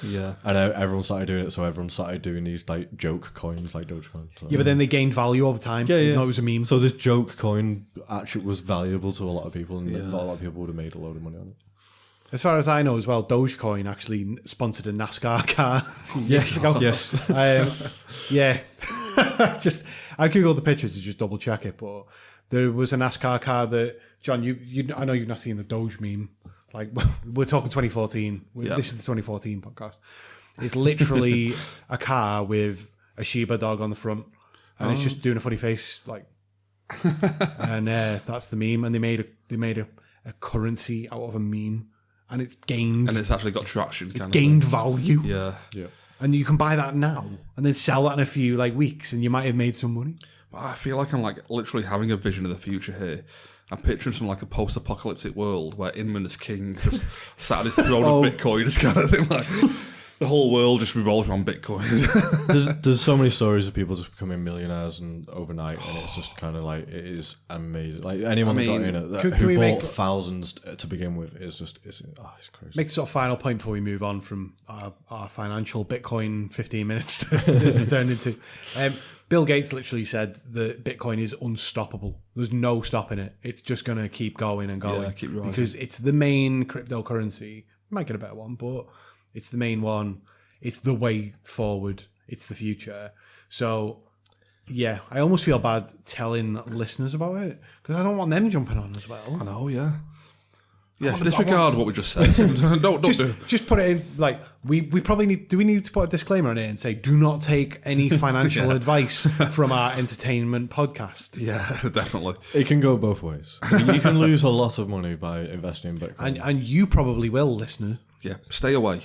Yeah. and everyone started doing it. So everyone started doing these like joke coins, like Dogecoin. So, Yeah, but then they gained value over time. even though it was a meme. So this joke coin actually was valuable to a lot of people, and not a lot of people would have made a load of money on it. As far as I know as well, Dogecoin actually sponsored a NASCAR car a few years ago. Yes. Yeah. Just I googled the picture to just double check it, but there was a NASCAR car that John, I know you've not seen the Doge meme. Like we're talking 2014. Yeah. This is the 2014 podcast. It's literally a car with a Shiba dog on the front, and it's just doing a funny face, like. And that's the meme. And they made a currency out of a meme. And it's gained. And it's actually got traction. It's gained value. Yeah. Yeah. And you can buy that now and then sell that in a few weeks, and you might have made some money. But I feel like I'm like literally having a vision of the future here. I'm picturing some like a post-apocalyptic world where Inman is king, just sat on his throne of Bitcoin, this kind of thing. Like, The whole world just revolves around Bitcoin. There's so many stories of people just becoming millionaires and overnight, and it's just kind of like, it is amazing. Like anyone that got in it, can who we bought make- thousands to begin with, it's crazy. Make the sort of final point before we move on from our financial Bitcoin 15 minutes it's turned into. Bill Gates literally said that Bitcoin is unstoppable. There's no stopping it. It's just going to keep going and going. Yeah, keep rising. Because it's the main cryptocurrency. Might get a better one, but it's the main one. It's the way forward. It's the future. So, yeah, I almost feel bad telling listeners about it because I don't want them jumping on as well. I know, yeah. Yeah, disregard what we just said. don't do. Just put it in, like, we probably need, do we need to put a disclaimer on it and say, do not take any financial advice from our entertainment podcast. Yeah, definitely. It can go both ways. You can lose a lot of money by investing in Bitcoin. And you probably will, listener. Yeah, stay away.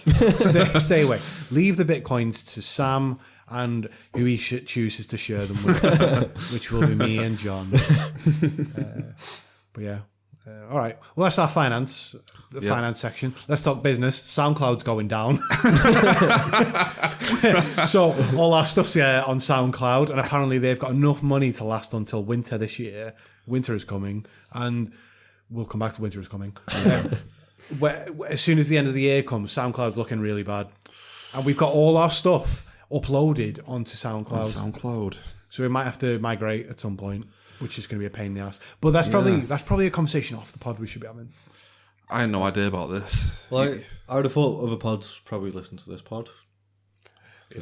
Stay away. Leave the Bitcoins to Sam and who he chooses to share them with, which will be me and John. But yeah. All right. Well, that's our finance section. Let's talk business. SoundCloud's going down. So all our stuff's on SoundCloud, and apparently they've got enough money to last until winter this year. Winter is coming, and we'll come back to winter is coming. As soon as the end of the year comes, SoundCloud's looking really bad. And we've got all our stuff uploaded onto SoundCloud. So we might have to migrate at some point, which is going to be a pain in the ass. But that's probably a conversation off the pod we should be having. I had no idea about this. Like, I would have thought other pods probably listen to this pod.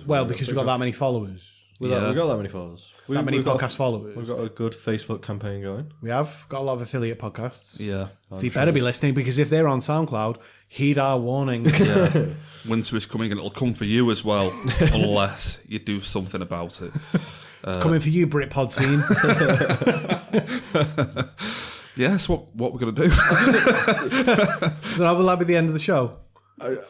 Well, because we've got that many followers. We've got that many followers. That many we've podcast followers. We've got a good Facebook campaign going. We have got a lot of affiliate podcasts. Yeah. They better be listening, because if they're on SoundCloud, heed our warning. Yeah. Winter is coming and it'll come for you as well, unless you do something about it. Coming for you, Britpod scene. Yes, what we're going to do. Then will that be the end of the show? Don't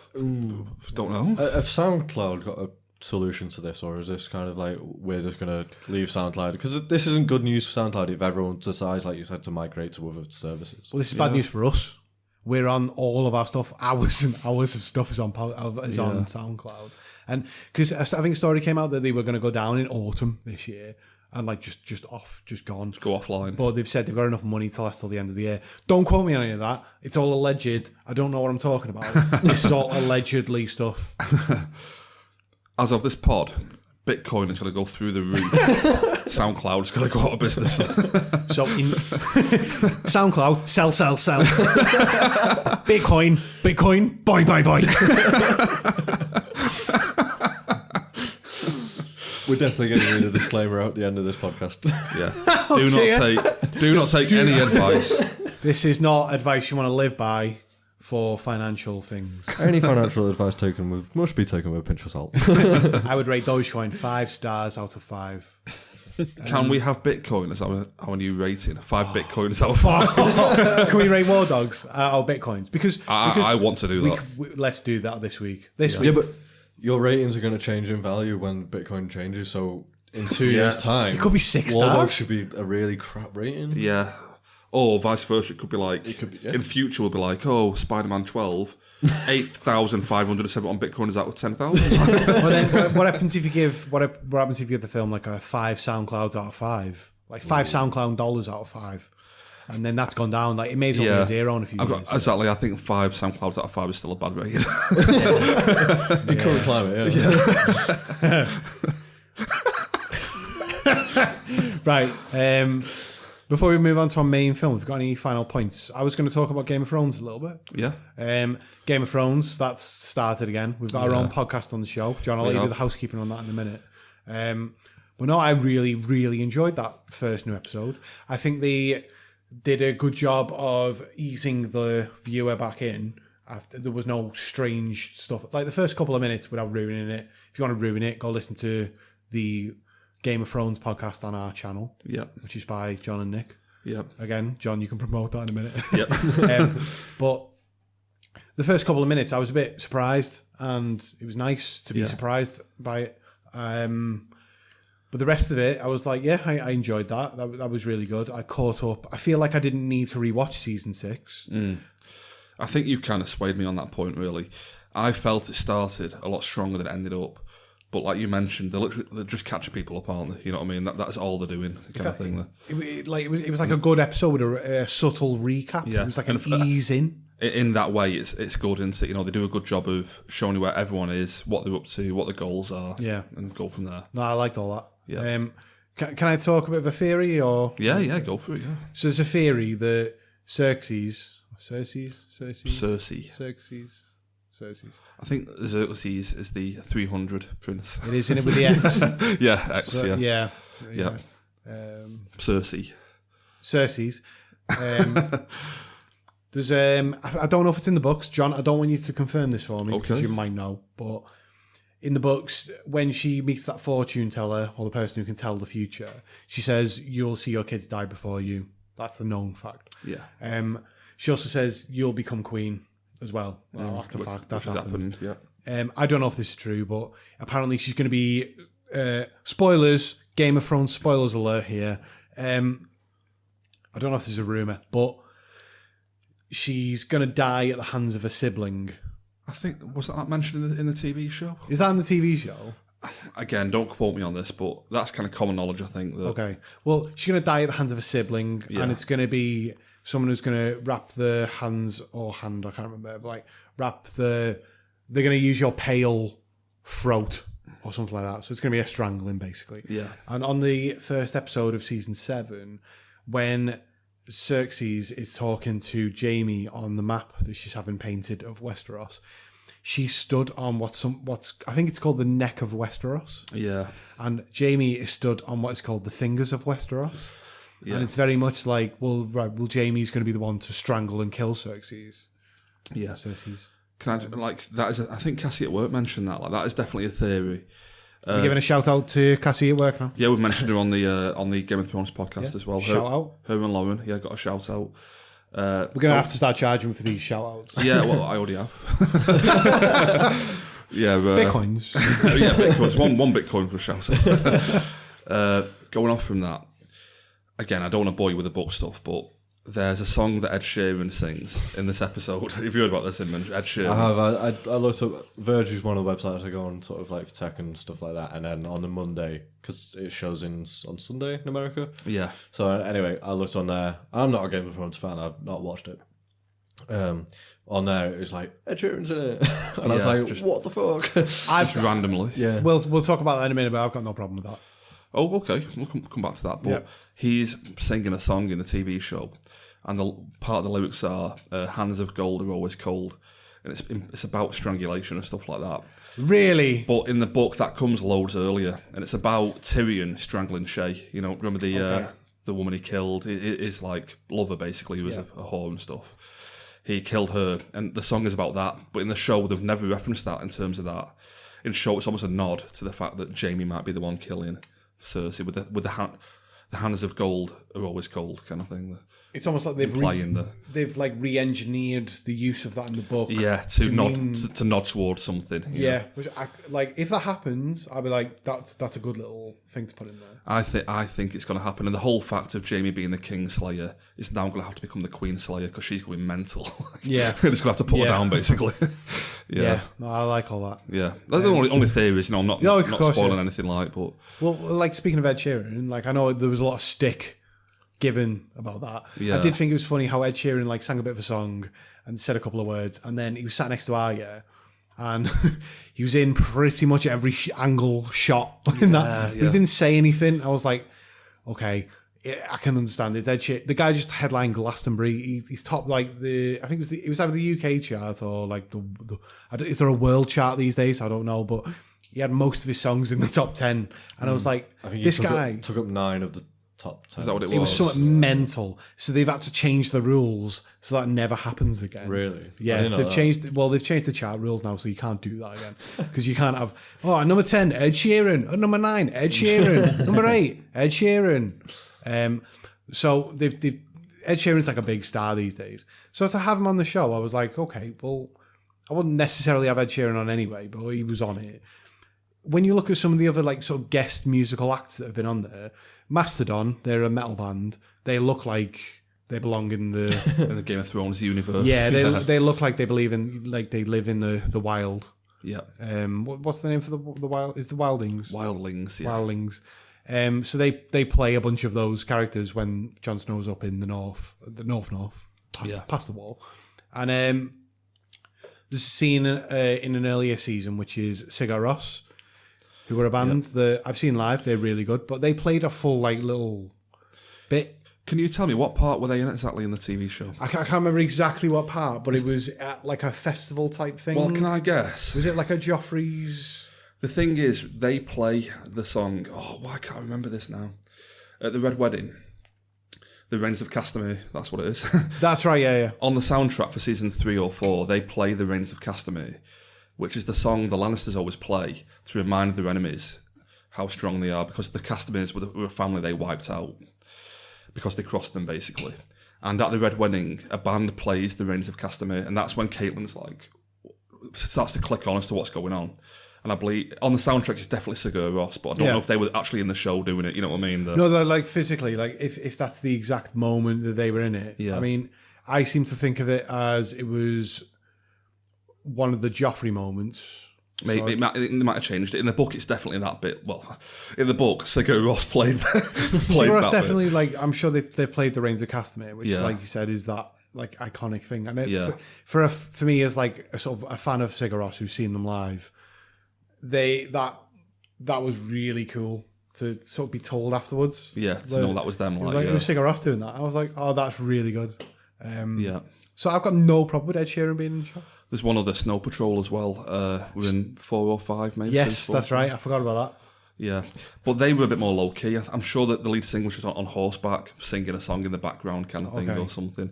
know. Have SoundCloud got a solution to this, or is this kind of like we're just going to leave SoundCloud? Because this isn't good news for SoundCloud if everyone decides, like you said, to migrate to other services. Well, this is bad news for us. We're on all of our stuff. Hours and hours of stuff is on SoundCloud. And because I think a story came out that they were going to go down in autumn this year, and like just gone. Go offline. But they've said they've got enough money to last till the end of the year. Don't quote me on any of that. It's all alleged. I don't know what I'm talking about. This is all allegedly stuff. As of this pod, Bitcoin is going to go through the roof. SoundCloud is going to go out of business. So in SoundCloud, sell. Bitcoin, buy. We're definitely going to read a disclaimer out at the end of this podcast. Yeah. Do not take any advice. This is not advice you want to live by for financial things. Any financial advice taken must be taken with a pinch of salt. I would rate Dogecoin 5 stars out of 5. Can we have Bitcoin as our new rating? 5 Bitcoins out of 5. Can we rate War Dogs out of Bitcoins? Because I want to do that. Let's do that this week. This week. Yeah, but your ratings are going to change in value when Bitcoin changes. So in 2 years' time, It could be 6 War stars. Dogs should be a really crap rating. Yeah. Or vice versa. It could be like, in future, we'll be like, Spider-Man 12, 8,507 on Bitcoin is out of 10,000. Well, then, what happens if you give what happens if you give the film like a 5 SoundClouds out of 5, like 5 SoundCloud dollars out of 5, and then that's gone down. Like it may as well be a 0 in a few years. Exactly. I think 5 SoundClouds out of 5 is still a bad rating. In current climate, yeah. Right. Before we move on to our main film, have you got any final points? I was going to talk about Game of Thrones a little bit. Yeah. Game of Thrones, that's started again. We've got our own podcast on the show. John, I'll let you do the housekeeping on that in a minute. But no, I really, really enjoyed that first new episode. I think they did a good job of easing the viewer back in. There was no strange stuff. Like the first couple of minutes without ruining it. If you want to ruin it, go listen to the Game of Thrones podcast on our channel, which is by John and Nick. Again, John, you can promote that in a minute. But the first couple of minutes, I was a bit surprised, and it was nice to be surprised by it. But the rest of it, I was like, I enjoyed that. That was really good. I caught up. I feel like I didn't need to rewatch season 6. I think you've kind of swayed me on that point, really. I felt it started a lot stronger than it ended up. But like you mentioned, they're just catching people up, aren't they? You know what I mean? That's all they're doing, kind of thing. It was like a good episode with a subtle recap. Yeah. It was like an ease in. In that way, it's good, isn't it? You know, they do a good job of showing you where everyone is, what they're up to, what the goals are, Yeah. and go from there. No, I liked all that. Yeah. Can I talk a bit of a theory? Or Yeah, go for it, yeah. So there's a theory that Xerxes. I think Xerxes is the 300 prince. It is in it with the X. Yeah, X, So, yeah. yeah. Cersei. Xerxes. There's I don't know if it's in the books, John. I don't want you to confirm this for me because Okay. you might know. But in the books, when she meets that fortune teller or the person who can tell the future, she says, "You'll see your kids die before you." That's a known fact. Yeah. She also says, "You'll become queen as well." Well, that's a fact. That's Which has happened. yeah. I don't know if this is true, but apparently she's going to be spoilers. Game of Thrones spoilers alert here. I don't know if this is a rumor, but she's going to die at the hands of a sibling. I think, was that mentioned in the TV show? Is that in the TV show? Again, don't quote me on this, but that's kind of common knowledge, I think. That, Okay. Well, she's going to die at the hands of a sibling, Yeah. and it's going to be someone who's going to wrap the hands or hand, I can't remember, but like they're going to use your pale throat or something like that. So it's going to be a strangling, basically. Yeah. And on the first episode of season 7, when Xerxes is talking to Jamie on the map that she's having painted of Westeros, she stood on what's I think it's called the neck of Westeros, Yeah. and Jamie is stood on what is called the fingers of Westeros. Yeah. And it's very much like, well, Jamie's going to be the one to strangle and kill Xerxes. Yeah. Xerxes. Can I, like, that is, I think Cassie at work mentioned that. Like, that is definitely a theory. We're giving a shout out to Cassie at work now. Yeah, we've mentioned her on the Game of Thrones podcast as well. Shout out. Her and Lauren, yeah, got a shout out. We're going to have to start charging for these shout outs. Yeah, well, I already have. Yeah, Bitcoins. Yeah, Bitcoins. One Bitcoin for a shout out. Going off from that, again, I don't want to bore you with the book stuff, but there's a song that Ed Sheeran sings in this episode. Have you heard about this, Inman? Ed Sheeran. I have. I looked up. Verge is one of the websites I go on, sort of like for tech and stuff like that. And then on the Monday, because it shows on Sunday in America. Yeah. So anyway, I looked on there. I'm not a Game of Thrones fan. I've not watched it. On there, it was like Ed Sheeran's in it, and I was Yeah, like, just- "What the fuck?" Just randomly. Yeah. We'll talk about that in a minute, but I've got no problem with that. Oh, okay. We'll come back to that. But Yep. he's singing a song in the TV show, and the part of the lyrics are "Hands of gold are always cold," and it's about strangulation and stuff like that. Really? But in the book, that comes loads earlier, and it's about Tyrion strangling Shay. You know, remember the woman he killed? His like lover, basically, who was a whore and stuff. He killed her, and the song is about that. But in the show, they've never referenced that in terms of that. In the show, it's almost a nod to the fact that Jamie might be the one killing Cersei with the hands of gold are always cold kind of thing. It's almost like they've like re-engineered the use of that in the book. Yeah, to nod mean- to nod towards something. you know. Yeah, which like if that happens, I'll be like, that's a good little thing to put in there. I think it's going to happen, and the whole fact of Jamie being the King Slayer is now going to have to become the Queen Slayer because she's going mental. Yeah. and it's going to have to put her Yeah. down basically. Yeah, No, I like all that. yeah. That's the only theories. You know, I'm not No, of not course, spoiling yeah. anything like, but Well, like speaking of Ed Sheeran, like I know there was a lot of stick given about that. Yeah. I did think it was funny how Ed Sheeran like sang a bit of a song and said a couple of words, and then he was sat next to Arya, and he was in pretty much every angle shot in that. He didn't say anything. I was like, okay, I can understand it. Ed Sheeran, the guy just headlined Glastonbury. He's top like I think it was either the UK chart or like is there a world chart these days? I don't know, but he had most of his songs in the top 10, and I was like, I think this he guy. took up 9 of the top 10. is that what it It was was? something mental. So they've had to change the rules so that never happens again. Really? I Yeah, didn't know they've that. changed. Well, they've changed the chart rules now, so you can't do that again because you can't have. Oh, at number 10, Ed Sheeran. At number 9, Ed Sheeran. Number 8, Ed Sheeran. So they've Ed Sheeran's like a big star these days. So to have him on the show, I was like, okay, well, I wouldn't necessarily have Ed Sheeran on anyway, but he was on it. When you look at some of the other like sort of guest musical acts that have been on there, Mastodon, they're a metal band. They look like they belong in the in the Game of Thrones universe. yeah. They look like they believe in like they live in the wild. Yeah. What's the name for the wild? Is the Wildlings? Wildlings. Yeah. Wildlings. So they play a bunch of those characters when Jon Snow's up in the north, past the wall, and there's a scene in an earlier season which is Sigur Rós, who were a band that I've seen live. They're really good, but they played a full like little bit. Can you tell me what part were they in exactly in the TV show? I can't remember exactly what part, but it was at like a festival type thing. Well, can I guess? Was it like a Joffrey's? The thing is, they play the song. Oh, why can't I remember this now? At the Red Wedding, the Rains of Castamere. That's what it is. That's right. Yeah. On the soundtrack for season 3 or 4, they play the Rains of Castamere, which is the song the Lannisters always play to remind their enemies how strong they are, because the Castameres were a family they wiped out because they crossed them, basically. And at the Red Wedding, a band plays the Rains of Castamere, and that's when Caitlyn's like starts to click on as to what's going on. And I believe on the soundtrack it's definitely Sigur Rós, but I don't know if they were actually in the show doing it. You know what I mean? No, they're like physically, like if that's the exact moment that they were in it. Yeah. I mean, I seem to think of it as it was one of the Joffrey moments. Maybe they might have changed it. In the book, it's definitely that bit. Well, in the book, Sigur Rós played Sigur Rós that definitely bit. like I'm sure they played the Rains of Castamere, which, like you said, is that like iconic thing. And it, for me as like a sort of a fan of Sigur Rós who's seen them live, that was really cool to sort of be told afterwards. Yeah, to know that was them. It was it was Sigur Rós doing that. I was like, oh, that's really good. So I've got no problem with Ed Sheeran being in the show. There's one other Snow Patrol as well. We're in 4 or 5, maybe. Yes, that's right. I forgot about that. Yeah, but they were a bit more low key. I'm sure that the lead singer was just on horseback, singing a song in the background, kind of thing, or something.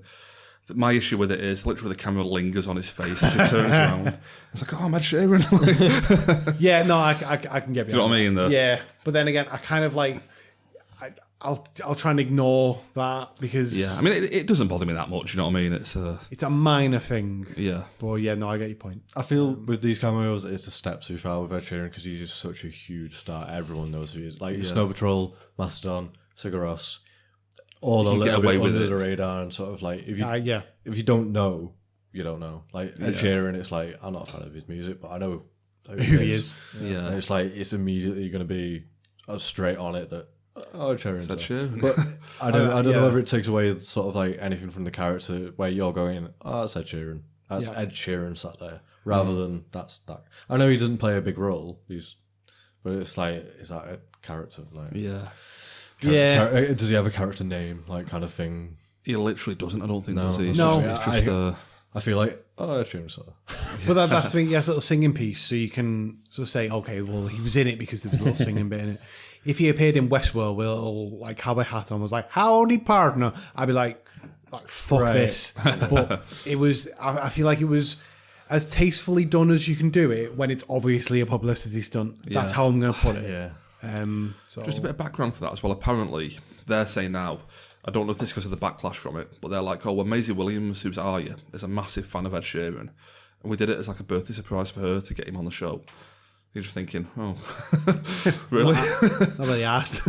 My issue with it is literally the camera lingers on his face as he turns around. It's like, oh, I'm Ed Sheeran. Yeah, no, I can get behind. Do you know what I mean? Though? Yeah, but then again, I kind of like, I'll try and ignore that because I mean, it doesn't bother me that much. You know what I mean? It's a minor thing. Yeah, but yeah, no, I get your point. I feel with these cameos, it's a step too far with Ed Sheeran because he's just such a huge star. Everyone knows who he is. Like Snow Patrol, Mastodon, Sigur Rós, all a little bit under the radar, and sort of like if you don't know, you don't know. Like Ed Sheeran, it's like I'm not a fan of his music, but I know who he is. Yeah, and it's like it's immediately going to be straight on it that. Oh, Sheeran's Ed Sheeran. But I don't know whether it takes away sort of like anything from the character where you're going, oh, that's Ed Sheeran. That's Ed Sheeran sat there, rather than that's that. I know he doesn't play a big role, but it's like, is that a character? Like, does he have a character name, like kind of thing? He literally doesn't. I don't think. No, It's just I feel like, oh, Ed Sheeran sat there. But that's the thing. He has a little singing piece, so you can sort of say, okay, well, he was in it because there was a little singing bit in it. If he appeared in Westworld with a little like cowboy hat on, was like, howdy partner, I'd be like fuck this. But it was, I feel like it was as tastefully done as you can do it when it's obviously a publicity stunt. That's how I'm going to put it. Yeah. So. Just a bit of background for that as well. Apparently, they're saying now, I don't know if this is because of the backlash from it, but they're like, oh, well, Maisie Williams, who's Arya, is a massive fan of Ed Sheeran. And we did it as like a birthday surprise for her to get him on the show. You're just thinking, oh, really? Nobody asked.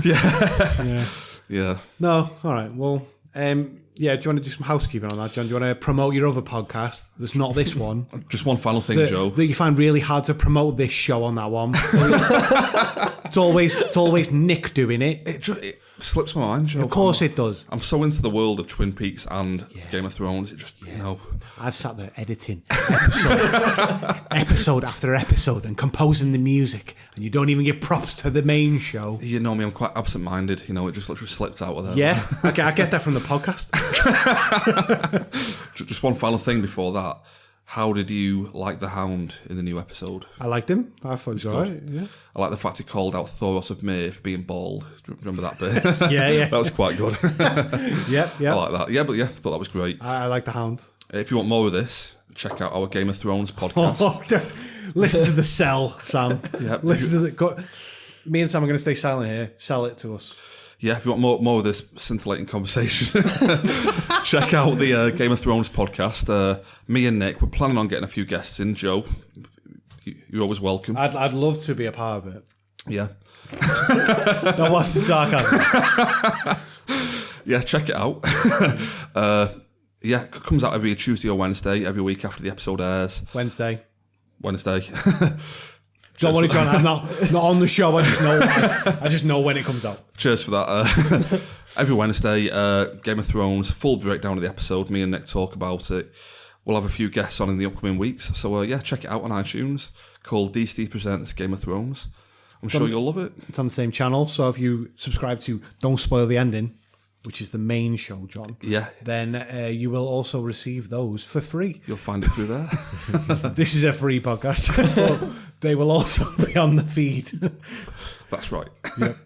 Yeah. No, all right. Well, do you want to do some housekeeping on that, John? Do you want to promote your other podcast? There's not this one. Just one final thing, Joe. That you find really hard to promote this show on that one. It's always Nick doing it. It slips my mind, Joe. Of course it does. I'm so into the world of Twin Peaks and Game of Thrones. It just, you know. I've sat there editing episode after episode and composing the music, and you don't even give props to the main show. You know me, I'm quite absent-minded. You know, it just literally slipped out of there. Yeah, I get that from the podcast. Just one final thing before that. How did you like the Hound in the new episode? I liked him. I thought he was all right. Yeah. I like the fact he called out Thoros of Myr for being bald. Do you remember that bit? Yeah. That was quite good. Yep. I like that. Yeah, I thought that was great. I like the Hound. If you want more of this, check out our Game of Thrones podcast. Listen to the sell, Sam. Yep. Listen to the. Me and Sam are going to stay silent here. Sell it to us. Yeah, if you want more of this scintillating conversation, check out the Game of Thrones podcast. Me and Nick, we're planning on getting a few guests in. Joe, you're always welcome. I'd love to be a part of it. Yeah. That wasn't sarcasm. Yeah, check it out. It comes out every Tuesday or Wednesday, every week after the episode airs. Wednesday. Don't worry, John. I'm not on the show. I just know when it comes out. Cheers for that. Every Wednesday, Game of Thrones, full breakdown of the episode. Me and Nick talk about it. We'll have a few guests on in the upcoming weeks. So, check it out on iTunes. Called DC Presents Game of Thrones. I'm sure you'll love it. It's on the same channel. So if you subscribe to Don't Spoil the Ending, which is the main show, John, then you will also receive those for free. You'll find it through there. This is a free podcast. But they will also be on the feed. That's right. Yep.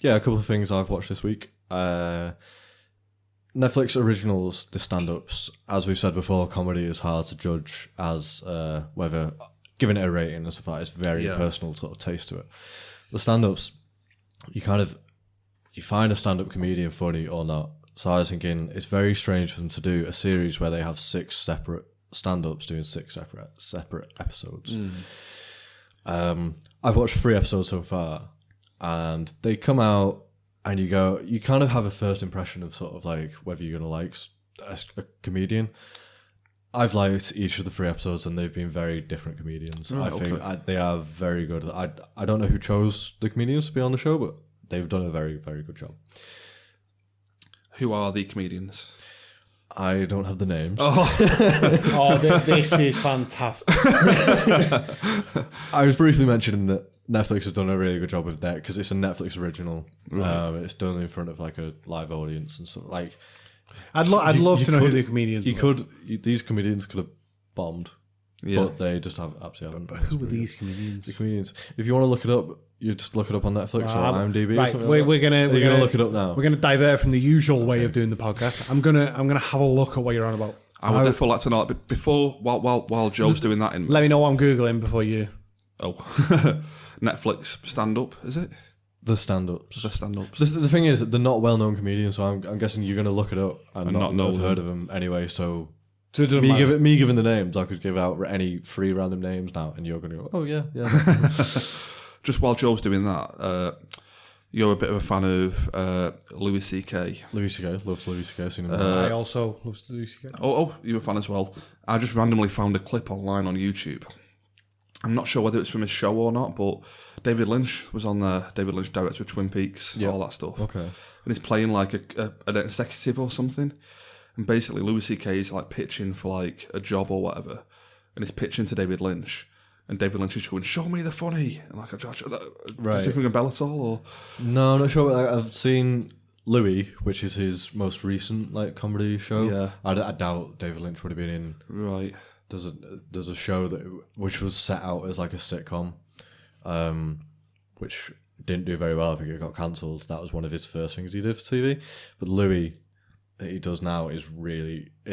Yeah, a couple of things I've watched this week. Netflix originals, the stand-ups. As we've said before, comedy is hard to judge as whether giving it a rating and stuff like that. It's very personal sort of taste to it. The stand-ups, you find a stand-up comedian funny or not. So I was thinking it's very strange for them to do a series where they have 6 separate stand-ups doing 6 separate episodes. I've watched 3 episodes so far, and they come out and you kind of have a first impression of sort of like whether you're going to like a comedian. I've liked each of the 3 episodes, and they've been very different comedians. I think they are very good. I don't know who chose the comedians to be on the show, but they've done a very, very good job. Who are the comedians? I don't have the names. This is fantastic. I was briefly mentioning that Netflix has done a really good job with that because it's a Netflix original. Right. It's done in front of like a live audience and stuff. Like, I'd love to know who the comedians were. These comedians could have bombed, but they just absolutely haven't. But who were these comedians? The comedians. If you want to look it up, you just look it up on Netflix or IMDb. Right, or something we're gonna look it up now. We're gonna divert from the usual way of doing the podcast. I'm gonna have a look at what you're on about. I would definitely like to know. But before, while Joe's doing that, let me know what I'm googling before you. Oh, Netflix stand-up, is it? The stand-ups. The stand-ups. The thing is, they're not well-known comedians, so I'm guessing you're going to look it up and not have heard of them anyway. So me giving the names, I could give out any 3 random names now, and you're going to go, oh yeah. Just while Joe's doing that, you're a bit of a fan of Louis C.K. Louis C.K. Loves Louis C.K. Seen him. I also love Louis C.K. Oh, you're a fan as well. I just randomly found a clip online on YouTube. I'm not sure whether it's from his show or not, but David Lynch was on there. David Lynch, director of Twin Peaks, all that stuff. Okay. And he's playing like an executive or something. And basically, Louis C.K. is like pitching for like a job or whatever. And he's pitching to David Lynch. And David Lynch is going, show me the funny. And like, does it ring a bell at all? Or? No, I'm not sure. I've seen Louis, which is his most recent like comedy show. Yeah. I doubt David Lynch would have been in. Right. There's a show which was set out as like a sitcom, which didn't do very well. I think it got cancelled. That was one of his first things he did for TV. But Louis, that he does now, it's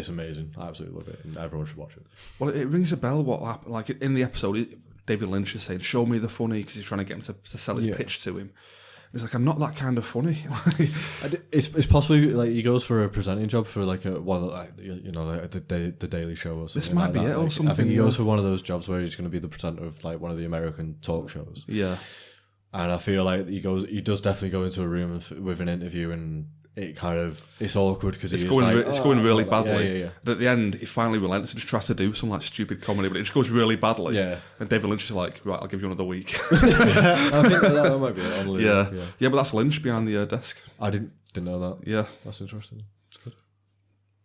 amazing. I absolutely love it, and everyone should watch it. Well, it rings a bell. What happened? Like in the episode, David Lynch is saying, "Show me the funny," because he's trying to get him to sell his pitch to him. He's like, I'm not that kind of funny. It's possibly like he goes for a presenting job for like the Daily Show or something. This might be it or something. I think he goes for one of those jobs where he's going to be the presenter of like one of the American talk shows. Yeah, and I feel like he does definitely go into a room with an interview, and it's awkward because it's going really badly. Yeah. But at the end, he finally relents and just tries to do some like stupid comedy, but it just goes really badly. Yeah. And David Lynch is like, right, I'll give you another week. I think that might be it. Yeah, but that's Lynch behind the desk. I didn't know that. Yeah, that's interesting. That's good.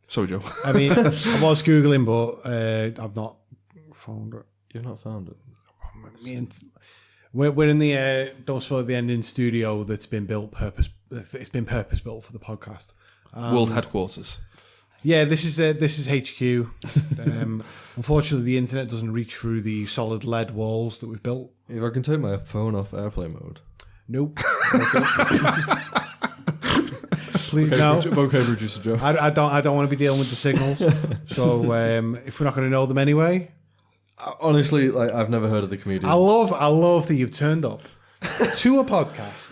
Sorry, Joe. I mean, I was googling, but I've not found it. You've not found it. We're in the Don't Spoil the Ending studio that's been built It's been purpose built for the podcast. World headquarters. Yeah, this is HQ. Unfortunately, the internet doesn't reach through the solid lead walls that we've built. If I can take my phone off airplane mode. Nope. Please no. Okay, producer Joe. I don't want to be dealing with the signals. So if we're not going to know them anyway. Honestly, like I've never heard of the comedians. I love that you've turned up to a podcast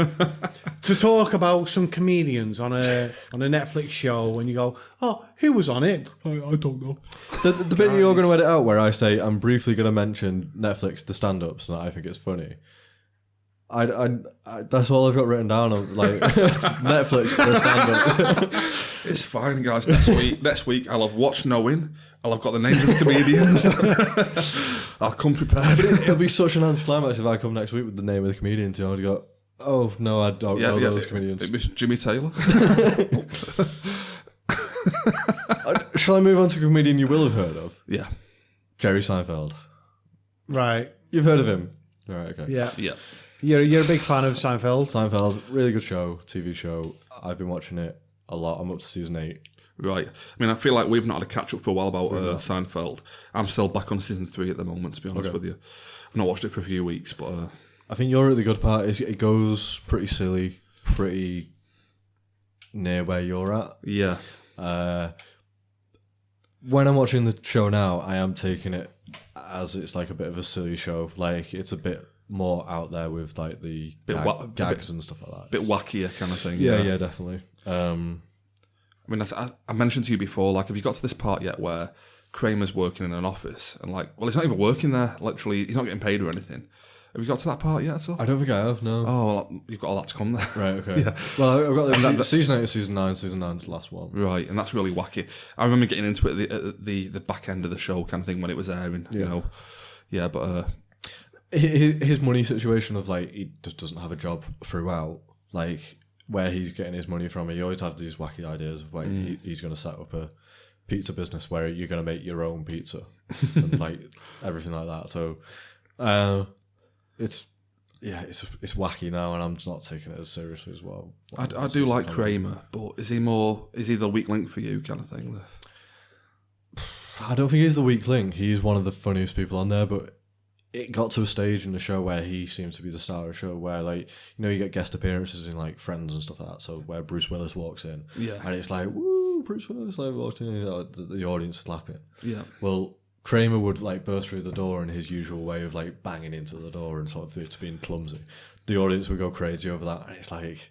to talk about some comedians on a Netflix show, and you go, "Oh, who was on it? I don't know." The bit you're going to edit out where I say I'm briefly going to mention Netflix, the stand-ups, and I think it's funny. I that's all I've got written down. Like Netflix for stand-up. It's fine, guys. Next week, I'll have watched Knowing. I'll have got the names of the comedians. I'll come prepared. It'll be such an anticlimax if I come next week with the name of the comedians. I'd go, oh no, I don't know those comedians. It was Jimmy Taylor. Shall I move on to a comedian you will have heard of? Yeah. Jerry Seinfeld. Right. You've heard of him? All right, okay. Yeah. Yeah. You're a big fan of Seinfeld. Seinfeld, really good show, TV show. I've been watching it a lot. I'm up to season 8. Right. I mean, I feel like we've not had a catch up for a while about Seinfeld. I'm still back on season 3 at the moment, to be honest with you. I've not watched it for a few weeks, but I think you're at the good part. It goes pretty silly, pretty near where you're at. yeah. When I'm watching the show now, I am taking it as it's like a bit of a silly show. Like it's a bit more out there with like the gags and stuff like that. Bit wackier kind of thing. Yeah, definitely. I mean, I mentioned to you before, like, have you got to this part yet where Kramer's working in an office and like, well, he's not even working there. Literally, he's not getting paid or anything. Have you got to that part yet at all? I don't think I have, no. Oh, well, you've got all that to come there. Right, okay. Yeah. Well, I've got season 8 and season 9. Season 9's the last one. Right, and that's really wacky. I remember getting into it at the back end of the show kind of thing when it was airing, you know. Yeah, but... his money situation of, like, he just doesn't have a job throughout, like, where he's getting his money from. He always has these wacky ideas of, like, he's going to set up a pizza business where you're going to make your own pizza and, like, everything like that. So... It's wacky now, and I'm just not taking it as seriously as well. I do like Kramer, but is he the weak link for you kind of thing? I don't think he's the weak link. He's one of the funniest people on there, but it got to a stage in the show where he seems to be the star of the show, where, like, you know, you get guest appearances in, like, Friends and stuff like that, so where Bruce Willis walks in, and it's like, woo, Bruce Willis, like, walked in, the audience clapping. Yeah. Well, Kramer would, like, burst through the door in his usual way of, like, banging into the door and sort of it's being clumsy. The audience would go crazy over that, and it's like,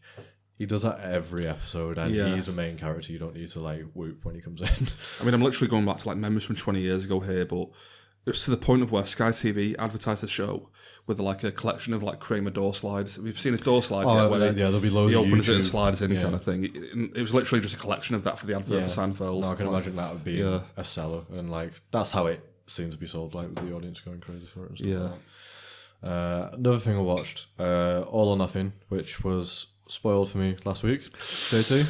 he does that every episode, and he's a main character. You don't need to, like, whoop when he comes in. I mean, I'm literally going back to, like, memories from 20 years ago here, but it was to the point of where Sky TV advertised the show with, like, a collection of, like, Kramer door slides. Have you seen his door slide yet? Where there'll be loads he of opens YouTube. it and slides in kind of thing. It was literally just a collection of that for the advert for Seinfeld. No, I can imagine that would be a seller, and, like, that's how it seemed to be sold, like, with the audience going crazy for it and stuff like that. Another thing I watched, All or Nothing, which was spoiled for me last week. JT?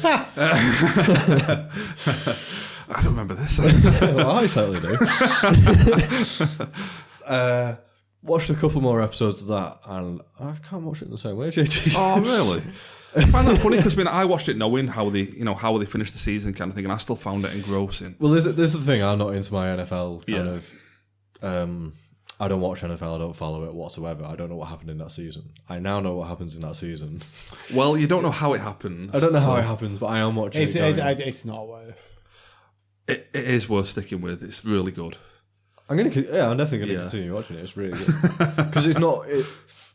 I don't remember this. Well, I certainly do. Watched a couple more episodes of that, and I can't watch it in the same way, JT. Oh, really? I find that funny because I watched it knowing how they finished the season kind of thing, and I still found it engrossing. Well, this is the thing. I'm not into my NFL kind of. I don't watch NFL. I don't follow it whatsoever. I don't know what happened in that season. I now know what happens in that season. Well, you don't know how it happens. I don't know how it happens, but I am watching it. It's not worth. It is worth sticking with. It's really good. I'm definitely gonna continue watching it. It's really good because it's not.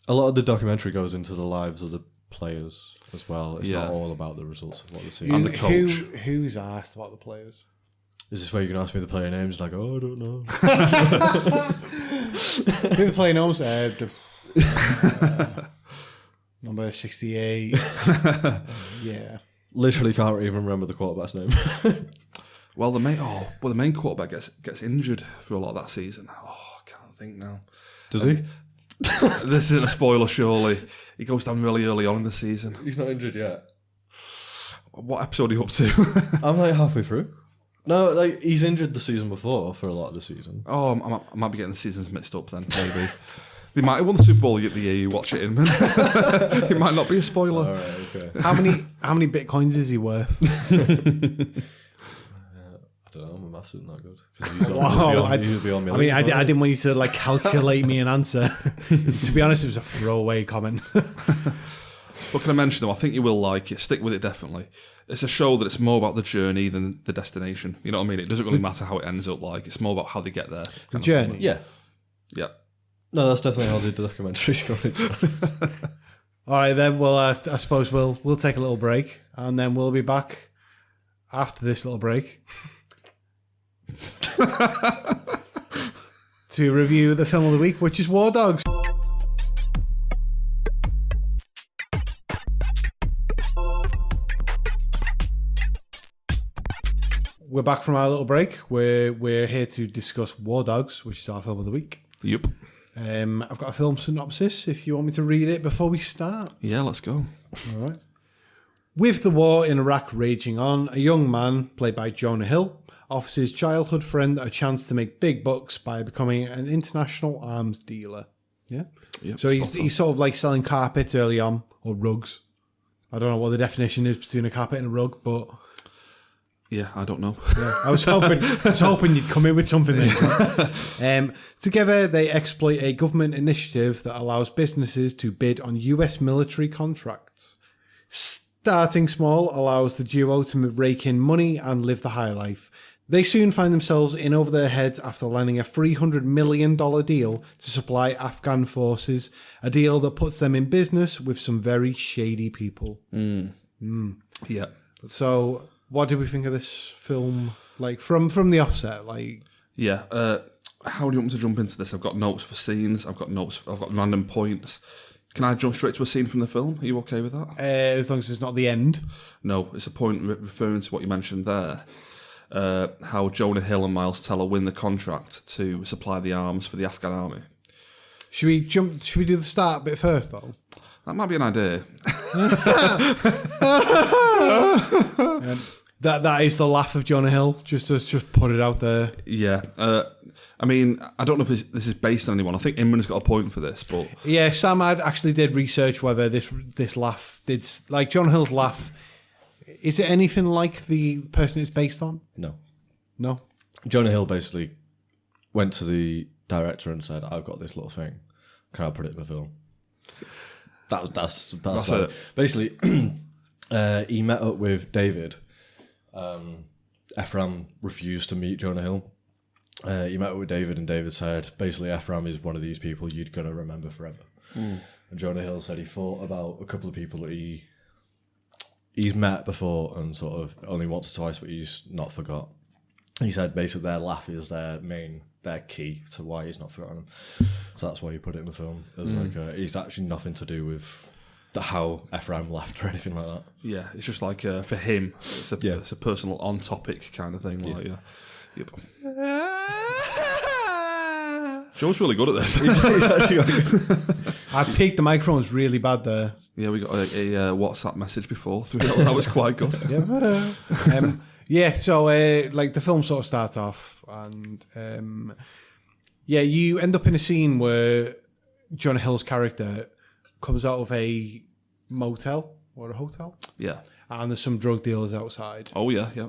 A lot of the documentary goes into the lives of the players as well. It's not all about the results of what the team. And the coach. Who's asked about the players? Is this where you can ask me the player names? Like, oh, I don't know. Who the player names? Number 68. Yeah. Literally can't even remember the quarterback's name. Well, the main quarterback gets injured for a lot of that season. Oh, I can't think now. Does he? This isn't a spoiler, surely. He goes down really early on in the season. He's not injured yet. What episode are you up to? I'm like halfway through. No, like he's injured the season before for a lot of the season. Oh, I might be getting the seasons mixed up then, maybe. They might have won the Super Bowl the year you watch it in, man. It might not be a spoiler. All right, okay. How many bitcoins is he worth? I don't know, my maths isn't that good. He'll be on I mean, I didn't want you to, like, calculate me an answer. To be honest, it was a throwaway comment. But can I mention, though, I think you will like it. Stick with it, definitely. It's a show that it's more about the journey than the destination. You know what I mean? It doesn't really matter how it ends up like. It's more about how they get there. The journey? Yeah. Yeah. No, that's definitely how the documentary's going to. All right, then. Well, I suppose we'll take a little break, and then we'll be back after this little break to review the film of the week, which is War Dogs. We're back from our little break. We're here to discuss War Dogs, which is our film of the week. Yep. I've got a film synopsis if you want me to read it before we start. Yeah, let's go. All right. With the war in Iraq raging on, a young man, played by Jonah Hill, offers his childhood friend a chance to make big bucks by becoming an international arms dealer. Yeah? Yep, So he's sort of like selling carpets early on, or rugs. I don't know what the definition is between a carpet and a rug, but Yeah, I don't know. I was hoping you'd come in with something there. Together, they exploit a government initiative that allows businesses to bid on US military contracts. Starting small allows the duo to rake in money and live the high life. They soon find themselves in over their heads after landing a $300 million deal to supply Afghan forces, a deal that puts them in business with some very shady people. Yeah. So, what did we think of this film? Like from the offset, like Yeah. How do you want me to jump into this? I've got notes for scenes. I've got random points. Can I jump straight to a scene from the film? Are you okay with that? as long as it's not the end. No, it's a point referring to what you mentioned there. How Jonah Hill and Miles Teller win the contract to supply the arms for the Afghan army. Should we do the start bit first though? That might be an idea. That is the laugh of Jonah Hill. Just put it out there. Yeah. I mean, I don't know if this is based on anyone. I think Imran's got a point for this, but Yeah, Sam actually did research whether this laugh did like Jonah Hill's laugh. Is it anything like the person it's based on? No. No. Jonah Hill basically went to the director and said, "I've got this little thing. Can I put it in the film?" That's it. Basically, he met up with David. Ephraim refused to meet Jonah Hill. He met up with David, and David said, basically, Ephraim is one of these people you're going to remember forever. And Jonah Hill said he thought about a couple of people that he's met before and sort of only once or twice, but he's not forgot. He said basically their laugh is their key to why he's not forgotten them. So that's why he put it in the film. As like it's actually nothing to do with how Ephraim laughed or anything like that. yeah, it's just like for him, it's a personal on-topic kind of thing. Like, yeah. Yep. Joe's really good at this. I peaked the microphones really bad there. Yeah, we got a WhatsApp message before. That was quite good. Yeah. So like the film sort of starts off, and you end up in a scene where Jonah Hill's character comes out of a motel or a hotel, Yeah. and there's some drug dealers outside. Oh, yeah, yeah.